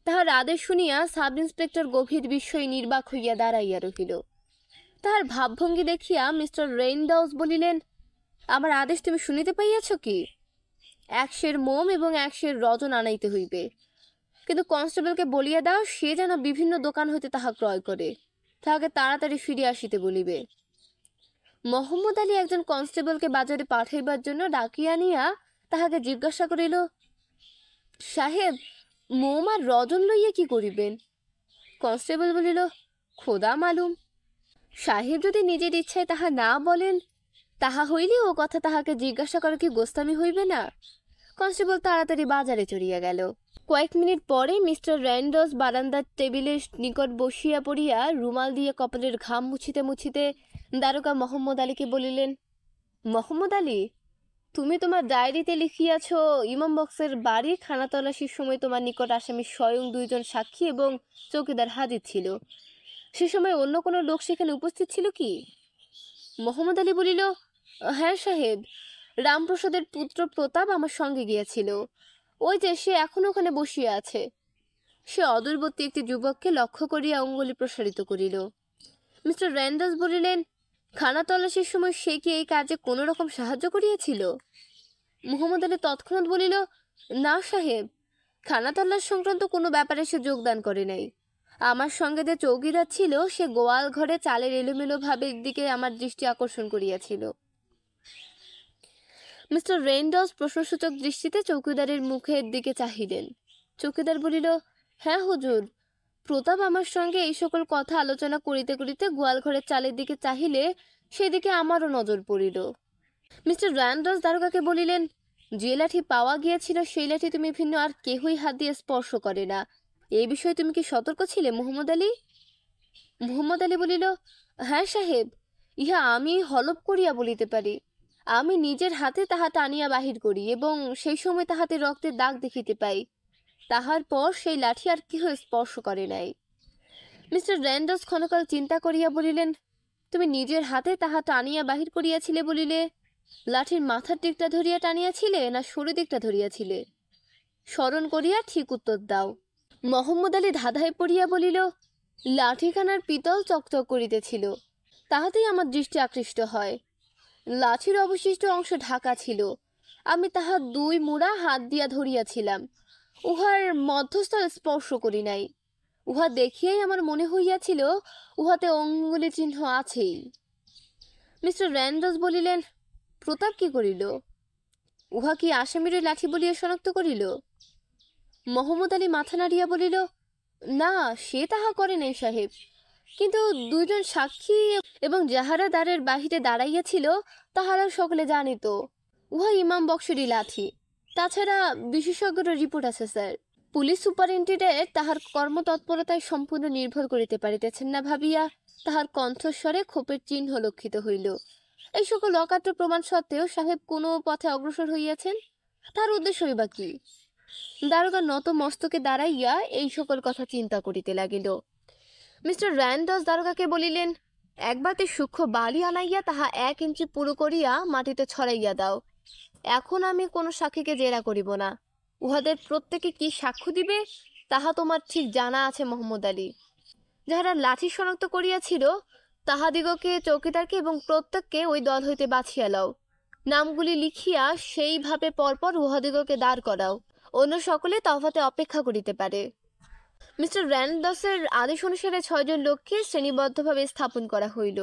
তাহার আদেশ শুনিয়া সাব ইন্সপেক্টর গভীর বিস্ময়ে নির্বাক হইয়া দাঁড়াইয়া রহিল। তাহার ভাবভঙ্গি দেখিয়া মিস্টার রেইনডলস বলিলেন, আমার আদেশ তুমি শুনিতে পাইয়াছ কি? 1 সের মোম এবং 1 সের রজন আনাইতে হইবে, কিন্তু কনস্টেবলকে বলিয়া দাও সে যেন বিভিন্ন দোকান হইতে তাহা ক্রয় করে, তাহাকে তাড়াতাড়ি ফিরে আসিতে বলিবে। মোহাম্মদ আলী একজন কনস্টেবলকে বাজারে পাঠাইবার জন্য ডাকিয়া আনিয়া তাহাকে জিজ্ঞাসা করিল, সাহেব, মোম আর রজন লইয়া কি করিবেন? কনস্টেবল বলিল, খোদা মালুম। সাহেব যদি নিজের ইচ্ছায় তাহা না বলেন তাহা হইলে ও কথা তাহাকে জিজ্ঞাসা করা কি গোস্তামি হইবে না? কনস্টেবল তাড়াতাড়ি বাজারে চড়িয়া গেল। কয়েক মিনিট পরে মিস্টার রেইনডলস বারান্দার টেবিলের নিকট বসিয়া পড়িয়া রুমাল দিয়ে কপালের ঘাম মুছিতে মুছিতে দারোগা মোহাম্মদ আলীকে বলিলেন, মোহাম্মদ আলী, তুমি তোমার ডায়েরিতে লিখিয়াছ ইমাম বক্সের বাড়ি খানা তল্লাশির সময় তোমার নিকট আসামি স্বয়ং 2 জন সাক্ষী এবং চৌকিদার হাজির ছিল। সে সময় অন্য কোনো লোক সেখানে উপস্থিত ছিল কি? মোহাম্মদ আলী বলিল, হ্যাঁ সাহেব, রামপ্রসাদের পুত্র প্রতাপ আমার সঙ্গে গিয়েছিল। ওই যে সে এখন ওখানে বসিয়া আছে। সে অদূরবর্তী একটি যুবককে লক্ষ্য করিয়া অঙ্গুলি প্রসারিত করিল। মিস্টার রেইনডলস বলিলেন, খানা তল্লাশির সময় সে কি এই কাজে কোনো রকম সাহায্য করিয়াছিল? মোহাম্মদ আলী তৎক্ষণাৎ বলিল, না সাহেব, খানা তল্লাশ সংক্রান্ত কোনো ব্যাপারে সে যোগদান করে নাই। আমার সঙ্গে যে চৌকিদার ছিল সে গোয়াল ঘরে চালের এলোমেলো ভাবের দিকে আমার দৃষ্টি আকর্ষণ করিয়াছিল। মিস্টার রেইনডলস প্রশ্নসূচক দৃষ্টিতে চৌকিদারের মুখের দিকে চাহিলেন। চৌকিদার বলিল, হ্যাঁ হুজুর, প্রতাপ আমার সঙ্গে এই সকল কথা আলোচনা করিতে করিতে গোয়াল ঘরের চালের দিকে চাহিলে সেদিকে আমারও নজর পড়িল। মিস্টার রেইনডলস দারোগাকে বলিলেন, যে লাঠি পাওয়া গিয়েছিল সেই লাঠি তুমি ভিন্ন আর কেহই হাত দিয়ে স্পর্শ করে না, এই বিষয়ে তুমি কি সতর্ক ছিলে মোহাম্মদ আলী? মোহাম্মদ আলী বলিল, হ্যাঁ সাহেব, ইহা আমি হলফ করিয়া বলিতে পারি। আমি নিজের হাতে তাহা টানিয়া বাহির করি এবং সেই সময় তাহাতে রক্তের দাগ দেখিতে পাই। তাহার পর সেই লাঠি আর কেহ স্পর্শ করে নাই। মিস্টার রেইনডলস ক্ষণকাল চিন্তা করিয়া বলিলেন, তুমি নিজের হাতে তাহা টানিয়া বাহির করিয়াছিলে বলিলে লাঠির মাথার দিকটা ধরিয়া টানিয়াছিলে না সরু দিকটা ধরিয়াছিলে? স্মরণ করিয়া ঠিক উত্তর দাও। মোহাম্মদ আলী ধাঁধায় পড়িয়া বলিল, লাঠিখানার পিতল চকচক করিতেছিল, তাহাতেই আমার দৃষ্টি আকৃষ্ট হয়। লাঠির অবশিষ্ট অংশ ঢাকা ছিল। আমি তাহা দুই মুড়া হাত দিয়া ধরিয়াছিলাম, উহার মধ্যস্থল স্পর্শ করি নাই। উহা দেখিয়াই আমার মনে হইয়াছিল উহাতে অঙ্গুলি চিহ্ন আছেই। মিস্টার র্যান্ডলস বলিলেন, প্রতাপ কি করিল? উহা কি আসামির লাঠি বলিয়া শনাক্ত করিল? মোহাম্মদ আলী মাথা নাড়িয়া বলিল, না, সে তাহা করে নাই সাহেব, কিন্তু দুইজন সাক্ষী এবং যাহারা দ্বারের বাহিরে দাঁড়াইয়াছিল তাহারা সকলে জানিত উহা ইমাম বক্সেরই লাঠি। তাছাড়া বিশেষজ্ঞর রিপোর্ট আছে স্যার। পুলিশ সুপারিনটেন্ডেন্ট তাহার কর্মতৎপরতায় সম্পূর্ণ নির্ভর করিতে পারিতেছেন না ভাবিয়া তাহার কণ্ঠস্বরে ক্ষোভের চিহ্ন লক্ষিত হইল। এই সকল অকাট্য প্রমাণ সত্ত্বেও সাহেব কোনো পথে অগ্রসর হইয়াছেন, তার উদ্দেশ্যই বা কি? দারোগা নত মস্তকে দাঁড়াইয়া এই সকল কথা চিন্তা করিতে লাগিল। মিস্টার র্যান্ডলস দারোগাকে বলিলেন, এক বাতি সূক্ষ্ম বালি আনাইয়া তাহা 1 ইঞ্চি পুরো করিয়া মাটিতে ছড়াইয়া দাও। এখন আমি কোনো সাক্ষীকে জেরা করিব না। উহাদের প্রত্যেকে কি সাক্ষ্য দিবে তাহা তোমার ঠিক জানা আছে মোহাম্মদ আলী। যাহারা লাঠি শনাক্ত করিয়াছিল তাহাদিগকে, চৌকিদারকে এবং প্রত্যেককে ওই দল হইতে বাছিয়া লও। নামগুলি লিখিয়া সেইভাবে পরপর উহাদিগকে দাঁড় করাও। অন্য সকলে তফাতে অপেক্ষা করিতে পারে। মিস্টার র্যান্ডলসের আদেশ অনুসারে 6 জন লোককে শ্রেণীবদ্ধভাবে স্থাপন করা হইল।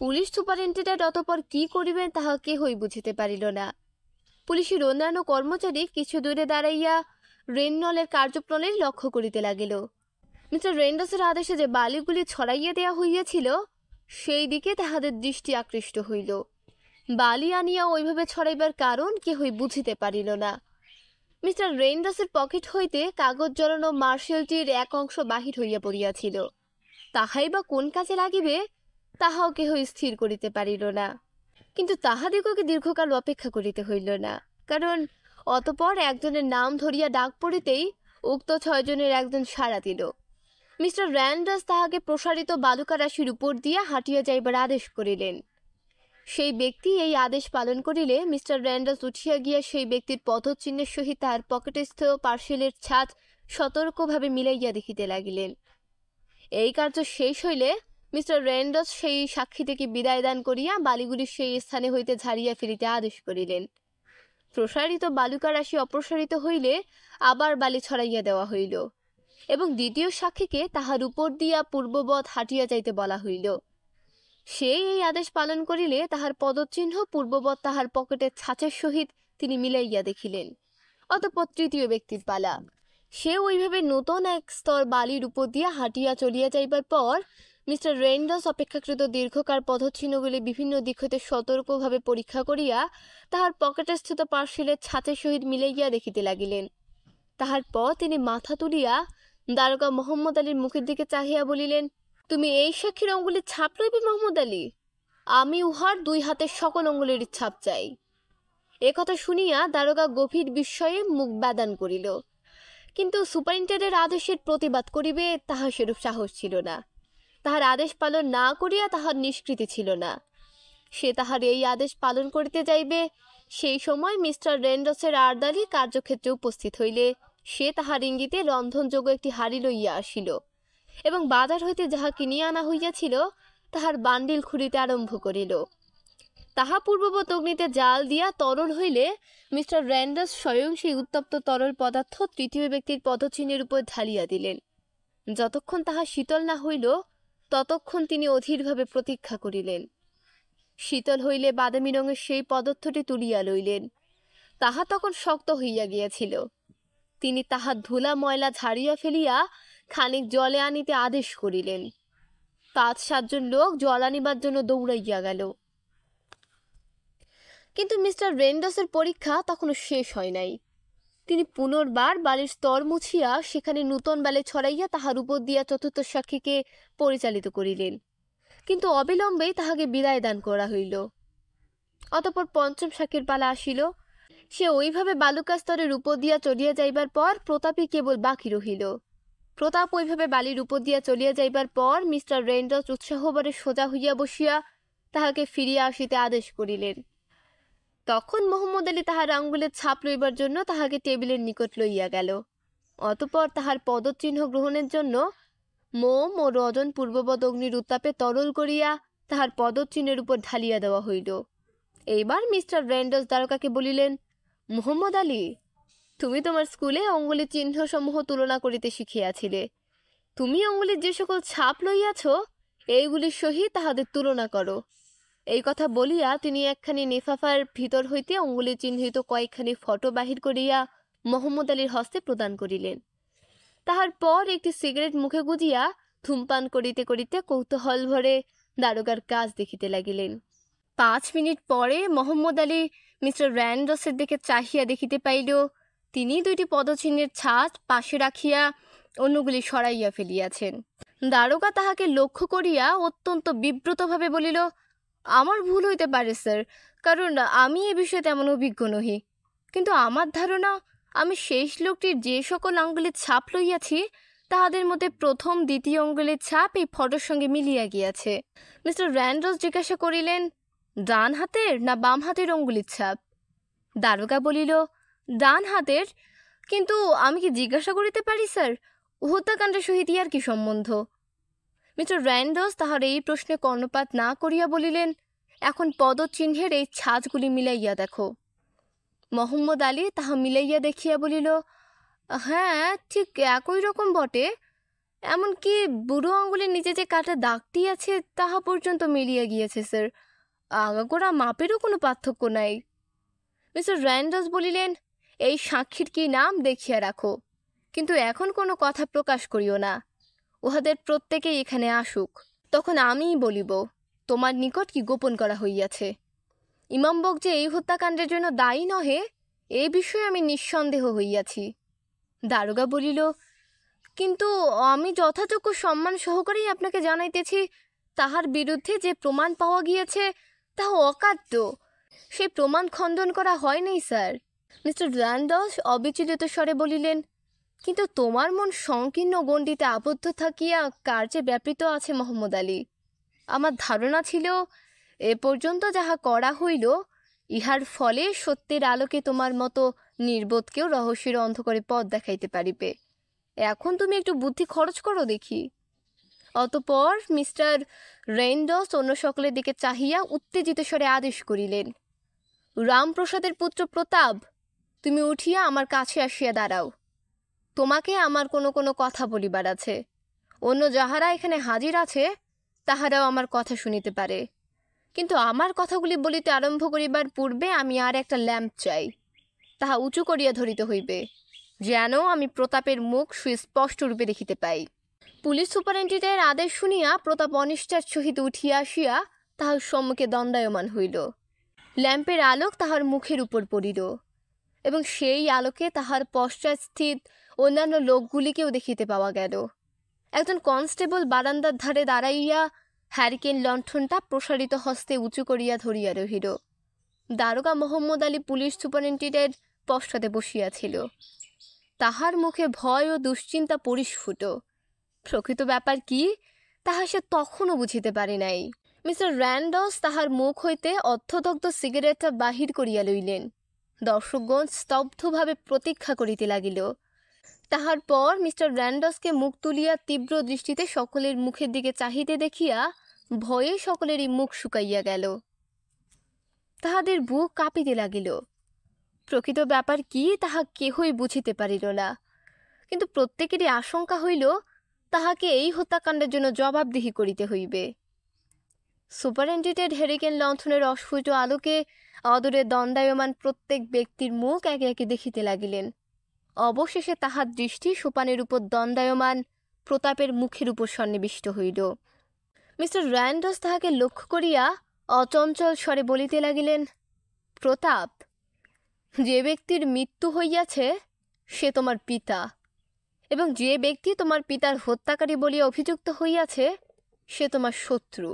পুলিশ সুপারিনটেন্ডেন্ট অতঃপর কি করিবেন তাহা কেহই বুঝিতে পারিল না। পুলিশের অন্যান্য কর্মচারী কিছু দূরে দাঁড়াইয়া রেননলের কার্যপ্রণালী লক্ষ্য করিতে লাগিল। মিস্টার র্যান্ডলসের আদেশে যে বালিগুলি ছড়াইয়া দেয়া হইয়াছিল সেই দিকে তাহাদের দৃষ্টি আকৃষ্ট হইল। বালি আনিয়া ওইভাবে ছড়াইবার কারণ কেহই বুঝিতে পারিল না। মিস্টার র্যান্ডলসের পকেট হইতে কাগজ জড়ানো মার্শালটির এক অংশ বাহির হইয়া পড়িয়াছিল। তাহাই বা কোন কাজে লাগিবে তাহাও কেহ স্থির করিতে পারিল না। কিন্তু তাহাদিগকে দীর্ঘকাল অপেক্ষা করিতে হইল না, কারণ অতপর একজনের নাম ধরিয়া ডাক পড়িতেই উক্ত 6 জনের একজন সাড়া দিল। মিস্টার র্যান্ডলস তাহাকে প্রসারিত বালুকা রাশির উপর দিয়া হাঁটিয়া যাইবার আদেশ করিলেন। সেই ব্যক্তি এই আদেশ পালন করিলে মিস্টার র্যান্ডলস উঠিয়া গিয়া সেই ব্যক্তির পদচিহ্নের সহিত তাহার পকেটস্থ পার্সেলের ছাদ সতর্কভাবে মিলাইয়া দেখিতে লাগিলেন। এই কার্য শেষ হইলে মিস্টার র্যান্ডলস সেই সাক্ষী থেকে বিদায় দান করিয়া বালিগুলি সেই স্থানে হইতে ঝাড়িয়া ফেলিতে আদেশ করিলেন। প্রসারিত বালুকা রাশি অপ্রসারিত হইলে আবার বালি ছড়াইয়া দেওয়া হইল এবং দ্বিতীয় সাক্ষীকে তাহার উপর দিয়া পূর্ববৎ হাঁটিয়া যাইতে বলা হইল। সেই এই আদেশ পালন করিলে তাহার পদচিহ্ন পূর্ববৎ তাহার পকেটের ছাঁচের সহিত তিনি মিলাইয়া দেখিলেন। অতঃপর তৃতীয় ব্যক্তির পালা। সে ওইভাবে নতুন এক স্তর বালির উপর দিয়া হাঁটিয়া চলিয়া যাইবার পর মিস্টার র্যান্ডলস অপেক্ষাকৃত দীর্ঘকার পদচিহ্নগুলি বিভিন্ন দিক হইতে সতর্কভাবে পরীক্ষা করিয়া তাহার পকেটে স্থিত পার্সেলের ছাঁচের সহিত মিলাইয়া দেখিতে লাগিলেন। তাহার পর তিনি মাথা তুলিয়া দারোগা মোহাম্মদ আলীর মুখের দিকে চাহিয়া বলিলেন, তুমি এই সাক্ষীর অঙ্গুলির ছাপ লইবে মোহাম্মদ আলী? আমি উহার 2 হাতের সকল অঙ্গুলির ছাপ চাই। একথা শুনিয়া দারোগা গভীর বিস্ময়ে মুখ ব্যাদান করিল, কিন্তু সুপারিনটেন্ডেন্টের আদেশের প্রতিবাদ করিবে তাহার সেরূপ সাহস ছিল না। তাহার আদেশ পালন না করিয়া তাহার নিষ্কৃতি ছিল না। সে তাহার এই আদেশ পালন করিতে যাইবে, সেই সময় মিস্টার র্যান্ডলসের আর্দালি কার্যক্ষেত্রে উপস্থিত হইলে সে তাহার ইঙ্গিতে রন্ধনযোগ্য একটি হাড়ি লইয়া আসিল এবং বাজার হইতে যাহা কিনিয়া আনা হইয়াছিল তাহার বান্ডিল খুঁড়িতে আরম্ভ করিল। তাহা পূর্ববৎ অগ্নিতে জাল দিয়া তরল হইলে মিস্টার র্যান্ডলস স্বয়ং সেই উত্তপ্ত তরল পদার্থ তৃতীয় ব্যক্তির পদচিহ্নের উপর ঢালিয়া দিলেন। যতক্ষণ তাহা শীতল না হইল ততক্ষণ তিনি অধীরভাবে প্রতীক্ষা করিলেন। শীতল হইলে বাদামি রঙের সেই পদার্থটি তুলিয়া লইলেন। তাহা তখন শক্ত হইয়া গিয়াছিল। তিনি তাহার ধুলা ময়লা ঝাড়িয়া ফেলিয়া খানিক জলে আনিতে আদেশ করিলেন। 5-7 জন লোক জল আনিবার জন্য দৌড়াইয়া গেল। কিন্তু মিস্টার র্যান্ডলসের পরীক্ষা তখনও শেষ হয় নাই। তিনি পুনর্বার বালির স্তর মুছিয়া সেখানে নূতন বালি ছড়াইয়া তাহার উপর দিয়া চতুর্থ সাক্ষীকে পরিচালিত করিলেন, কিন্তু অবিলম্বেই তাহাকে বিদায় দান করা হইল। অতঃপর পঞ্চম সাক্ষীর পালা আসিল। সে ওইভাবে বালুকা স্তরের উপর দিয়া চলিয়া যাইবার পর প্রতাপই কেবল বাকি রহিল। প্রতাপ ওইভাবে বালির উপর দিয়া চলিয়া যাইবার পর মিস্টার র্যান্ডলস উৎসাহভরে সোজা হইয়া বসিয়া তাহাকে ফিরিয়া আসিতে আদেশ করিলেন। তখন মোহাম্মদ আলী তাহার আঙ্গুলের ছাপ লইবার জন্য তাহাকে টেবিলের নিকট লইয়া গেল। অতঃপর তাহার পদচিহ্ন গ্রহণের জন্য মোম ও রজন পূর্ববৎ অগ্নির উত্তাপে তরল করিয়া তাহার পদচিহ্নের উপর ঢালিয়া দেওয়া হইল। এইবার মিস্টার র্যান্ডলস দারোগাকে বলিলেন, মোহাম্মদ আলী, তুমি তোমার স্কুলে অঙ্গুলি চিহ্ন সমূহ তুলনা করিতে শিখিয়াছিলে। তুমি অঙ্গুলির যে সকল ছাপ লইয়াছ, এইগুলির সহিত তাহাদের তুলনা করো। এই কথা বলিয়া তিনি একখানি নেফাফার ভিতর হইতে অঙ্গুলি চিহ্নিত কয়েকখানি ফটো বাহির করিয়া মোহাম্মদ আলীর হস্তে প্রদান করিলেন। তাহার পর একটি সিগারেট মুখে গুজিয়া ধূমপান করিতে করিতে কৌতূহল ভরে দারোগার কাজ দেখিতে লাগিলেন। 5 মিনিট পরে মোহাম্মদ আলী মিস্টার র্যান্ডলসের দিকে চাহিয়া দেখিতে পাইল তিনি 2টি পদচিহ্নের ছাঁচ পাশে রাখিয়া অন্যগুলি সরাইয়া ফেলিয়াছেন। দারোগা তাহাকে লক্ষ্য করিয়া অত্যন্ত বিব্রতভাবে বলিল, আমার ভুল হইতে পারে স্যার, কারণ আমি এ বিষয়ে তেমন অভিজ্ঞ নহি, কিন্তু আমার ধারণা আমি শেষ লোকটির যে সকল আঙ্গুলের ছাপ লইয়াছি তাহাদের মধ্যে প্রথম দ্বিতীয় আঙ্গুলের ছাপ এই ফটোর সঙ্গে মিলিয়া গিয়াছে। মিস্টার র্যান্ডলস জিজ্ঞাসা করিলেন, ডান হাতের না বাম হাতের অঙ্গুলির ছাপ? দারোগা বলিল, ডান হাতের। কিন্তু আমি কি জিজ্ঞাসা করিতে পারি স্যার, হত্যাকাণ্ডের সহিত ইহার কি সম্বন্ধ? মিস্টার র্যান্ডলস তাহার এই প্রশ্নে কর্ণপাত না করিয়া বলিলেন, এখন পদচিহ্নের এই ছাঁচগুলি মিলাইয়া দেখো। মোহাম্মদ আলী তাহা মিলাইয়া দেখিয়া বলিল, হ্যাঁ, ঠিক একই রকম বটে, এমনকি বুড়ো আঙ্গুলের নিচে যে কাটা দাগটি আছে তাহা পর্যন্ত মিলিয়া গিয়েছে স্যার, আগাগোড়া মাপেরও কোনো পার্থক্য নাই। মিস্টার র্যান্ডলস বলিলেন, এই সাক্ষীর কি নাম দেখিয়া রাখো, কিন্তু এখন কোনো কথা প্রকাশ করিও না। উহাদের প্রত্যেকেই এখানে আসুক, তখন আমিই বলিব তোমার নিকট কি গোপন করা হইয়াছে। ইমামবক যে এই হত্যাকাণ্ডের জন্য দায়ী নহে, এই বিষয়ে আমি নিঃসন্দেহ হইয়াছি। দারোগা বলিল, কিন্তু আমি যথাযোগ্য সম্মান সহকারেই আপনাকে জানাইতেছি, তাহার বিরুদ্ধে যে প্রমাণ পাওয়া গিয়েছে তাহা অকাট্য, সেই প্রমাণ খণ্ডন করা হয় নাই স্যার। মিস্টার র্যান্ডলস অবিচলিত স্বরে বলিলেন, কিন্তু তোমার মন সংকীর্ণ গণ্ডিতে আবদ্ধ থাকিয়া কার্যে ব্যাপৃত আছে মোহাম্মদ আলী। আমার ধারণা ছিল এ পর্যন্ত যাহা করা হইল ইহার ফলে সত্যের আলোকে তোমার মতো নির্বোধকেও রহস্যের অন্ধকারে পথ দেখাইতে পারিবে। এখন তুমি একটু বুদ্ধি খরচ করো দেখি। অতঃপর মিস্টার র্যান্ডলস অন্য সকলের দিকে চাহিয়া উত্তেজিত স্বরে আদেশ করিলেন, রামপ্রসাদের পুত্র প্রতাপ, তুমি উঠিয়া আমার কাছে আসিয়া দাঁড়াও। তোমাকে আমার কোনো কথা বলিবার আছে। অন্য যাহারা এখানে হাজির আছে তাহারাও আমার কথা শুনিতে পারে, কিন্তু আমার কথাগুলি বলিতে আরম্ভ করিবার পূর্বে আমি আর একটা ল্যাম্প চাই। তাহা উঁচু করিয়া ধরিতে হইবে, যেন আমি প্রতাপের মুখ সুস্পষ্ট রূপে দেখিতে পাই। পুলিশ সুপারিনটেন্ডেন্টের আদেশ শুনিয়া প্রতাপ অনিষ্ঠার সহিত উঠিয়া আসিয়া তাহার সম্মুখে দণ্ডায়মান হইল। ল্যাম্পের আলোক তাহার মুখের উপর পড়িল এবং সেই আলোকে তাহার পশ্চাৎস্থিত অন্যান্য লোকগুলিকেও দেখিতে পাওয়া গেল। একজন কনস্টেবল বারান্দার ধারে দাঁড়াইয়া হ্যারিকেন লণ্ঠনটা প্রসারিত হস্তে উঁচু করিয়া ধরিয়া রহিল। দারোগা মোহাম্মদ আলী পুলিশ সুপারিনটেন্ডেন্টের পশ্চাতে বসিয়াছিল। তাহার মুখে ভয় ও দুশ্চিন্তা পরিস্ফুট। প্রকৃত ব্যাপার কি তাহা সে তখনও বুঝিতে পারে নাই। মিস্টার র্যান্ডলস তাহার মুখ হইতে অর্ধদগ্ধ সিগারেটটা বাহির করিয়া লইলেন। দর্শকগণ স্তব্ধভাবে প্রতীক্ষা করিতে লাগিল। তাহার পর মিস্টার র্যান্ডলসকে মুখ তুলিয়া তীব্র দৃষ্টিতে সকলের মুখের দিকে চাহিতে দেখিয়া ভয়ে সকলেরই মুখ শুকাইয়া গেল। তাহাদের বুক কাঁপিতে লাগিল। প্রকৃত ব্যাপার কি তাহা কেহই বুঝিতে পারিল না, কিন্তু প্রত্যেকেরই আশঙ্কা হইল তাহাকে এই হত্যাকাণ্ডের জন্য জবাবদিহি করিতে হইবে। সুপারিনটেন্ডেন্ট হ্যারিকেন লণ্ঠনের অস্ফুট আলোকে অদূরে দণ্ডায়মান প্রত্যেক ব্যক্তির মুখ একে একে দেখিতে লাগিলেন। অবশেষে তাহার দৃষ্টি সোপানের উপর দণ্ডায়মান প্রতাপের মুখের উপর সন্নিবিষ্ট হইল। মিস্টার র্যান্ডলস তাহাকে লক্ষ্য করিয়া অচঞ্চল স্বরে বলিতে লাগিলেন, প্রতাপ, যে ব্যক্তির মৃত্যু হইয়াছে সে তোমার পিতা, এবং যে ব্যক্তি তোমার পিতার হত্যাকারী বলিয়া অভিযুক্ত হইয়াছে সে তোমার শত্রু,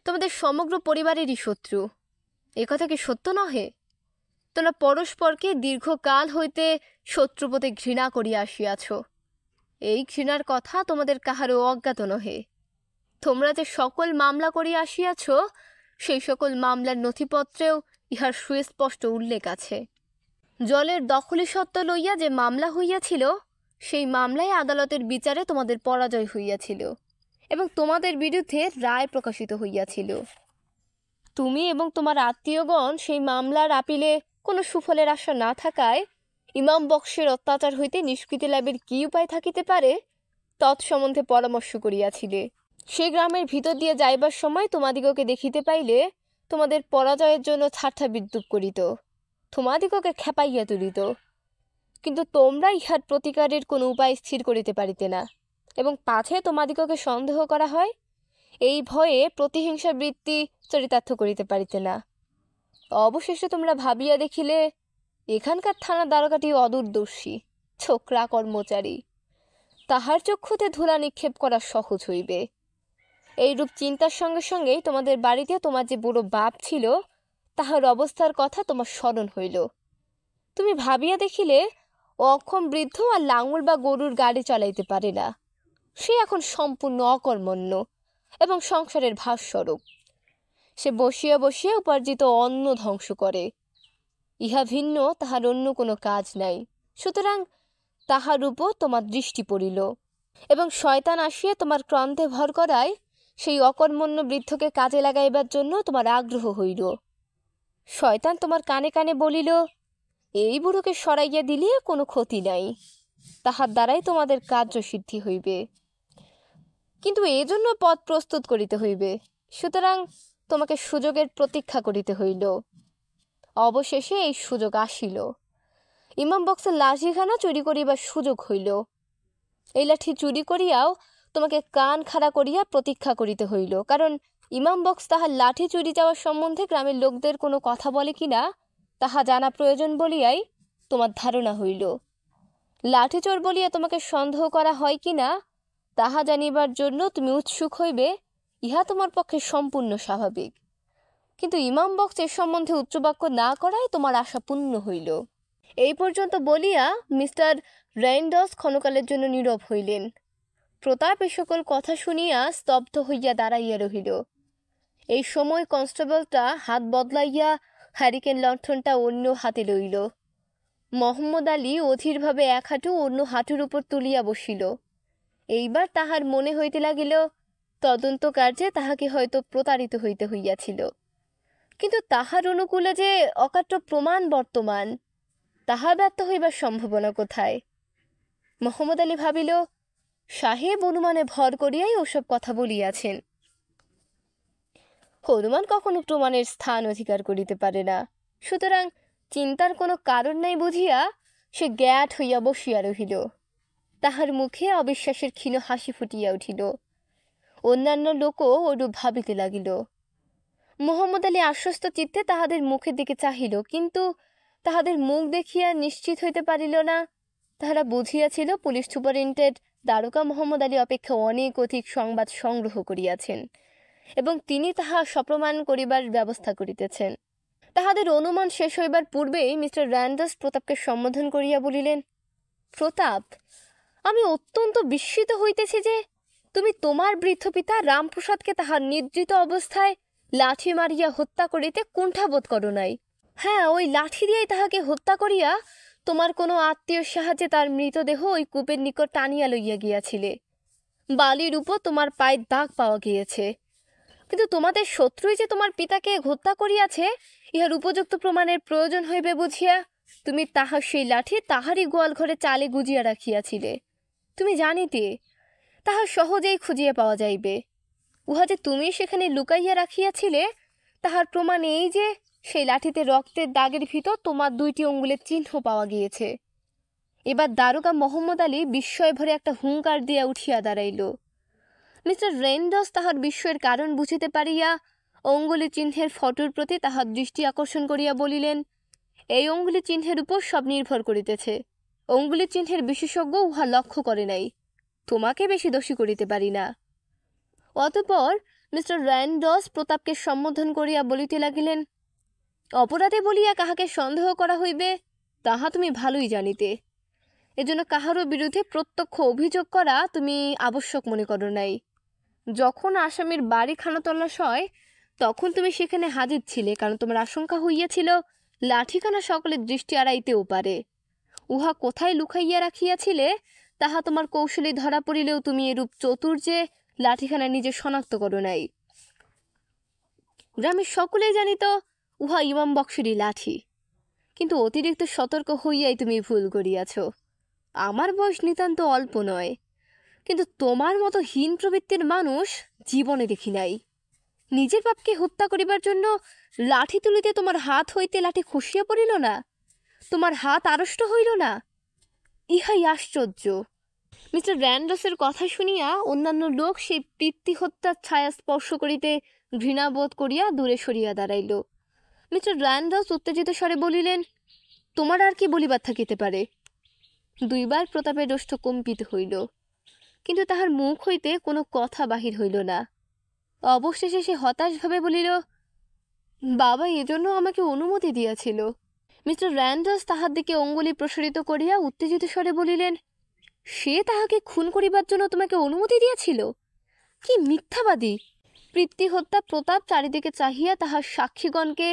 তোমাদের সমগ্র পরিবারেরই শত্রু। এ কথা কি সত্য নহে? তোমরা পরস্পরকে দীর্ঘকাল হইতে শত্রুপতি ঘৃণা করিয়া আসিয়াছ। এই ঘৃণার কথা তোমাদের কাহারও অজ্ঞাত নহে। তোমরা যে সকল মামলা করিয়া আসিয়াছ সেই সকল মামলার নথিপত্রেও ইহার সুস্পষ্ট উল্লেখ আছে। জলের দখলি সত্ত্ব লইয়া যে মামলা হইয়াছিল সেই মামলায় আদালতের বিচারে তোমাদের পরাজয় হইয়াছিল এবং তোমাদের বিরুদ্ধে রায় প্রকাশিত হইয়াছিল। তুমি এবং তোমার আত্মীয়গণ সেই মামলার আপিলে কোনো সুফলের আশা না থাকায় ইমাম বক্সের অত্যাচার হইতে নিষ্কৃতি লাভের কি উপায় থাকিতে পারে তৎসম্বন্ধে পরামর্শ করিয়াছিলে। সে গ্রামের ভিতর দিয়ে যাইবার সময় তোমাদিগকে দেখিতে পাইলে তোমাদের পরাজয়ের জন্য ঠাট্টা বিদ্রূপ করিত, তোমাদিগকে খেপাইয়া তুলিত, কিন্তু তোমরা ইহার প্রতিকারের কোনো উপায় স্থির করিতে পারিতে না, এবং পাছে তোমাদিগকে সন্দেহ করা হয় এই ভয়ে প্রতিহিংসা বৃত্তি চরিতার্থ করিতে পারিতে না। অবশেষে তোমরা ভাবিয়া দেখিলে এখানকার থানার দ্বারকাটি অদূরদর্শী ছোকরা কর্মচারী, তাহার চক্ষুতে ধুলা নিক্ষেপ করা সহজ হইবে। এইরূপ চিন্তার সঙ্গে সঙ্গেই তোমাদের বাড়িতে তোমার যে বুড়ো বাপ ছিল তাহার অবস্থার কথা তোমার স্মরণ হইল। তুমি ভাবিয়া দেখিলে অক্ষম বৃদ্ধ আর লাঙল বা গরুর গাড়ি চালাইতে পারে না, সে এখন সম্পূর্ণ অকর্মণ্য এবং সংসারের ভারস্বরূপ। সে বসিয়া বসিয়া উপার্জিত অন্ন ধ্বংস করে, ইহা ভিন্ন তাহার অন্য কোনো কাজ নাই। সুতরাং তাহার উপর তোমার দৃষ্টি পড়িল, এবং শয়তান আসিয়া তোমার ক্রান্তে ভর করায় সেই অকর্মণ্য বৃদ্ধকে কাজে লাগাইবার জন্য তোমার আগ্রহ হইল। শয়তান তোমার কানে কানে বলিল, এই বুড়োকে সরাইয়া দিলে কোনো ক্ষতি নাই, তাহার দ্বারাই তোমাদের কার্যসিদ্ধি হইবে, কিন্তু এজন্য পথ প্রস্তুত করিতে হইবে, সুতরাং তোমাকে সুযোগের প্রতীক্ষা করিতে হইল। অবশেষে এই সুযোগ আসিল, ইমাম বক্সের লাঠিখানা চুরি করিবার সুযোগ হইল। এই লাঠি চুরি করিয়াও তোমাকে কান খাড়া করিয়া প্রতীক্ষা করিতে হইল, কারণ ইমাম বক্স তাহার লাঠি চুরি যাওয়ার সম্বন্ধে গ্রামের লোকদের কোনো কথা বলে কিনা তাহা জানা প্রয়োজন বলিয়াই তোমার ধারণা হইল। লাঠি চোর বলিয়া তোমাকে সন্দেহ করা হয় কিনা তাহা জানিবার জন্য তুমি উৎসুক হইবে, ইহা তোমার পক্ষে সম্পূর্ণ স্বাভাবিক, কিন্তু ইমাম বক্স এ সম্বন্ধে উচ্চবাক্য না করায় তোমার আশা পূর্ণ হইল। এই পর্যন্ত বলিয়া মিস্টার রেইনডস ক্ষণকালের জন্য নীরব হইলেন। প্রতাপ এ সকল কথা শুনিয়া স্তব্ধ হইয়া দাঁড়াইয়া রহিল। এই সময় কনস্টেবলটা হাত বদলাইয়া হ্যারিকেন লণ্ঠনটা অন্য হাতে লইল। মোহাম্মদ আলী অধীরভাবে এক হাঁটু অন্য হাঁটুর উপর তুলিয়া বসিল। এইবার তাহার মনে হইতে লাগিল তদন্ত কার্যে তাহাকে হয়তো প্রতারিত হইতে হইয়াছিল, কিন্তু তাহার অনুকূলে যে অকাট্য প্রমাণ বর্তমান, তাহা ব্যর্থ হইবার সম্ভাবনা কোথায়? মোহাম্মদ আলী ভাবিল, সাহেব অনুমানে ভর করিয়াই ওসব কথা বলিয়াছেন। অনুমান কখনো প্রমাণের স্থান অধিকার করিতে পারে না, সুতরাং চিন্তার কোনো কারণ নাই বুঝিয়া সে গ্যাট হইয়া বসিয়া রহিল। তাহার মুখে অবিশ্বাসের ক্ষীণ হাসি ফুটিয়া উঠিল। অন্যান্য লোকও ওরূপ ভাবিতে লাগিল। মোহাম্মদ আলী আশ্বস্ত চিত্তে তাহাদের মুখের দিকে চাহিল, কিন্তু তাহাদের মুখ দেখিয়া নিশ্চিত হইতে পারিল না। তাহারা বুঝিয়াছিল পুলিশ সুপারিনটেন্ডেন্ট দ্বারকা মোহাম্মদ আলী অপেক্ষা অনেক অধিক সংবাদ সংগ্রহ করিয়াছেন, এবং তিনি তাহা সপ্রমাণ করিবার ব্যবস্থা করিতেছেন। তাহাদের অনুমান শেষ হইবার পূর্বেই মিস্টার র্যান্ডাস প্রতাপকে সম্বোধন করিয়া বলিলেন, প্রতাপ, আমি অত্যন্ত বিস্মিত হইতেছি যে তুমি তোমার বৃদ্ধ পিতা রামপ্রসাদকে তাহার নিদ্রিত অবস্থায় লাঠি মারিয়া হত্যা করিতে কুণ্ঠাবোধ করো নাই। হ্যাঁ, ওই লাঠি দিয়েই তাহাকে হত্যা করিয়া তোমার কোনো আত্মীয় সাহায্যে তার মৃতদেহ ওই কূপের নিকট টানিয়া লইয়া গিয়াছিলে। বালির উপর তোমার পায়ের দাগ পাওয়া গিয়েছে, কিন্তু তোমাদের শত্রুই যে তোমার পিতাকে হত্যা করিয়াছে ইহার উপযুক্ত প্রমাণের প্রয়োজন হইবে বুঝিয়া তুমি তাহার সেই লাঠি তাহারই গোয়াল ঘরে চালে গুজিয়া রাখিয়াছিলে। তুমি জানিতে তাহা সহজেই খুঁজিয়া পাওয়া যাইবে। উহা যে তুমি সেখানে লুকাইয়া রাখিয়াছিলে তাহার প্রমাণ এই যে সেই লাঠিতে রক্তের দাগের ভিতর তোমার 2টি আঙ্গুলের চিহ্ন পাওয়া গিয়েছে। এবার দারোগা মোহাম্মদ আলী বিস্ময় ভরে একটা হুঙ্কার দিয়া উঠিয়া দাঁড়াইল। মিস্টার রেইনডস তাহার বিস্ময়ের কারণ বুঝিতে পারিয়া অঙ্গুলি চিহ্নের ফটোর প্রতি তাহার দৃষ্টি আকর্ষণ করিয়া বলিলেন, এই অঙ্গুলি চিহ্নের উপর সব নির্ভর করিতেছে। অঙ্গুলি চিহ্নের বিশেষজ্ঞ উহা লক্ষ্য করে নাই, তোমাকে বেশি দোষী করিতে পারি না। অতঃপর মিস্টার র্যান্ডস প্রতাপকে সম্বোধন করিয়া বলিতে লাগিলেন, অপরাধে বলিয়া কাহাকে সন্দেহ করা হইবে তাহা তুমি ভালোই জানিতে, এজন্য কাহারও বিরুদ্ধে প্রত্যক্ষ অভিযোগ করা তুমি আবশ্যক মনে করো নাই। যখন আসামির বাড়ি খানাতল্লাশ হয় তখন তুমি সেখানে হাজির ছিলে, কারণ তোমার আশঙ্কা হইয়াছিল লাঠিখানা সকলের দৃষ্টি এড়াইতেও পারে। উহা কোথায় লুকাইয়া রাখিয়াছিলে তাহা তোমার কৌশলে ধরা পড়িলেও তুমি এরূপ চতুর যে লাঠিখানা নিজে শনাক্ত করো নাই। গ্রামের সকলেই জানিত উহা ইমাম বক্সেরই লাঠি, কিন্তু অতিরিক্ত সতর্ক হইয়াই তুমি ভুল করিয়াছ। আমার বয়স নিতান্ত অল্প নয়, কিন্তু তোমার মতো হীন প্রবৃত্তির মানুষ জীবনে দেখি নাই। নিজের বাপকে হত্যা করিবার জন্য লাঠি তুলিতে তোমার হাত হইতে লাঠি খসিয়া পড়িল না, তোমার হাত আড়ষ্ট হইল না? ইহাই আশ্চর্য। মিস্টার র্যান্ডসের কথা শুনিয়া অন্যান্য লোক সেই পিতৃ হত্যার ছায়া স্পর্শ করিতে ঘৃণাবোধ করিয়া দূরে সরিয়া দাঁড়াইল। মিস্টার র্যান্ডস উত্তেজিত স্বরে বলিলেন, তোমার আর কি বলিবার থাকিতে পারে? দুইবার প্রতাপের ওষ্ঠ কম্পিত হইল, কিন্তু তাহার মুখ হইতে কোনো কথা বাহির হইল না। অবশেষে সে হতাশভাবে বলিল, বাবা এজন্য আমাকে অনুমতি দিয়াছিল। মিস্টার র্যান্ডস তাহার দিকে অঙ্গুলি প্রসারিত করিয়া উত্তেজিত স্বরে বলিলেন, সে তাহাকে খুন করিবার জন্য তোমাকে অনুমতি দিয়াছিল? কি মিথ্যাবাদী! পিতৃ হত্যা প্রতাপ চারিদিকে চাহিয়া তাহার সাক্ষীগণকে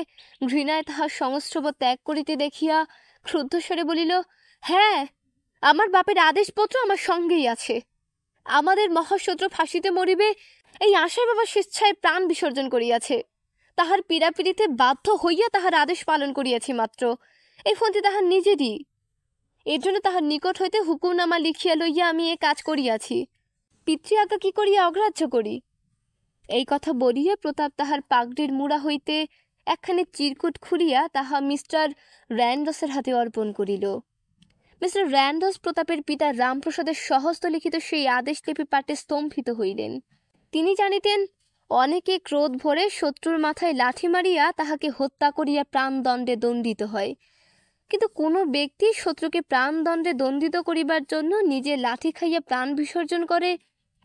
ঘৃণায় তাহার সংস্রব ত্যাগ করিতে দেখিয়া ক্রুদ্ধস্বরে বলিল, হ্যাঁ, আমার বাপের আদেশপত্র আমার সঙ্গেই আছে। আমাদের মহাশত্রু ফাঁসিতে মরিবে এই আশায় বাবা স্বেচ্ছায় প্রাণ বিসর্জন করিয়াছে। তাহার পীড়াপিড়িতে বাধ্য হইয়া তাহার আদেশ পালন করিয়াছি মাত্র। এই ফোনটি তাহার নিজেরই, এর জন্য তাহার নিকট হইতে হুকুমনামা লিখিয়া লইয়া আমি এ কাজ করিয়াছি। পিতৃ আজ্ঞা কি করিয়া অগ্রাহ্য করি? এই কথা বলিয়া প্রতাপ তাহার পাগড়ির মুড়া হইতে একখানি চিরকুট খুলিয়া তাহা মিস্টার র্যান্ডসের হাতে অর্পণ করিল। মিস্টার র্যান্ডস প্রতাপের পিতা রামপ্রসাদের সহস্ত লিখিত সেই আদেশলিপি পাঠে স্তম্ভিত হইলেন। তিনি জানিতেন অনেকে ক্রোধ ভরে শত্রুর মাথায় লাঠি মারিয়া তাহাকে হত্যা করিয়া প্রাণদণ্ডে দণ্ডিত হয়, কিন্তু কোনো ব্যক্তি শত্রুকে প্রাণদণ্ডে দণ্ডিত করিবার জন্য নিজে লাঠি খাইয়া প্রাণ বিসর্জন করে,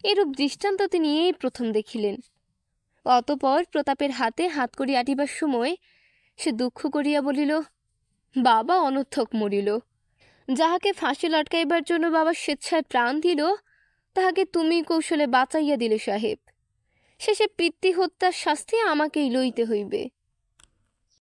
এরূপ দৃষ্টান্ত তিনি এই প্রথম দেখিলেন। অতঃপর প্রতাপের হাতে হাত করি আটিবার সময় সে দুঃখ করিয়া বলিল, বাবা অনর্থক মরিল। যাহাকে ফাঁসি লটকাইবার জন্য বাবা স্বেচ্ছায় প্রাণ দিল, তাহাকে তুমি কৌশলে বাঁচাইয়া দিলে সাহেব। শেষে পিতৃ হত্যার শাস্তি আমাকেই লইতে হইবে।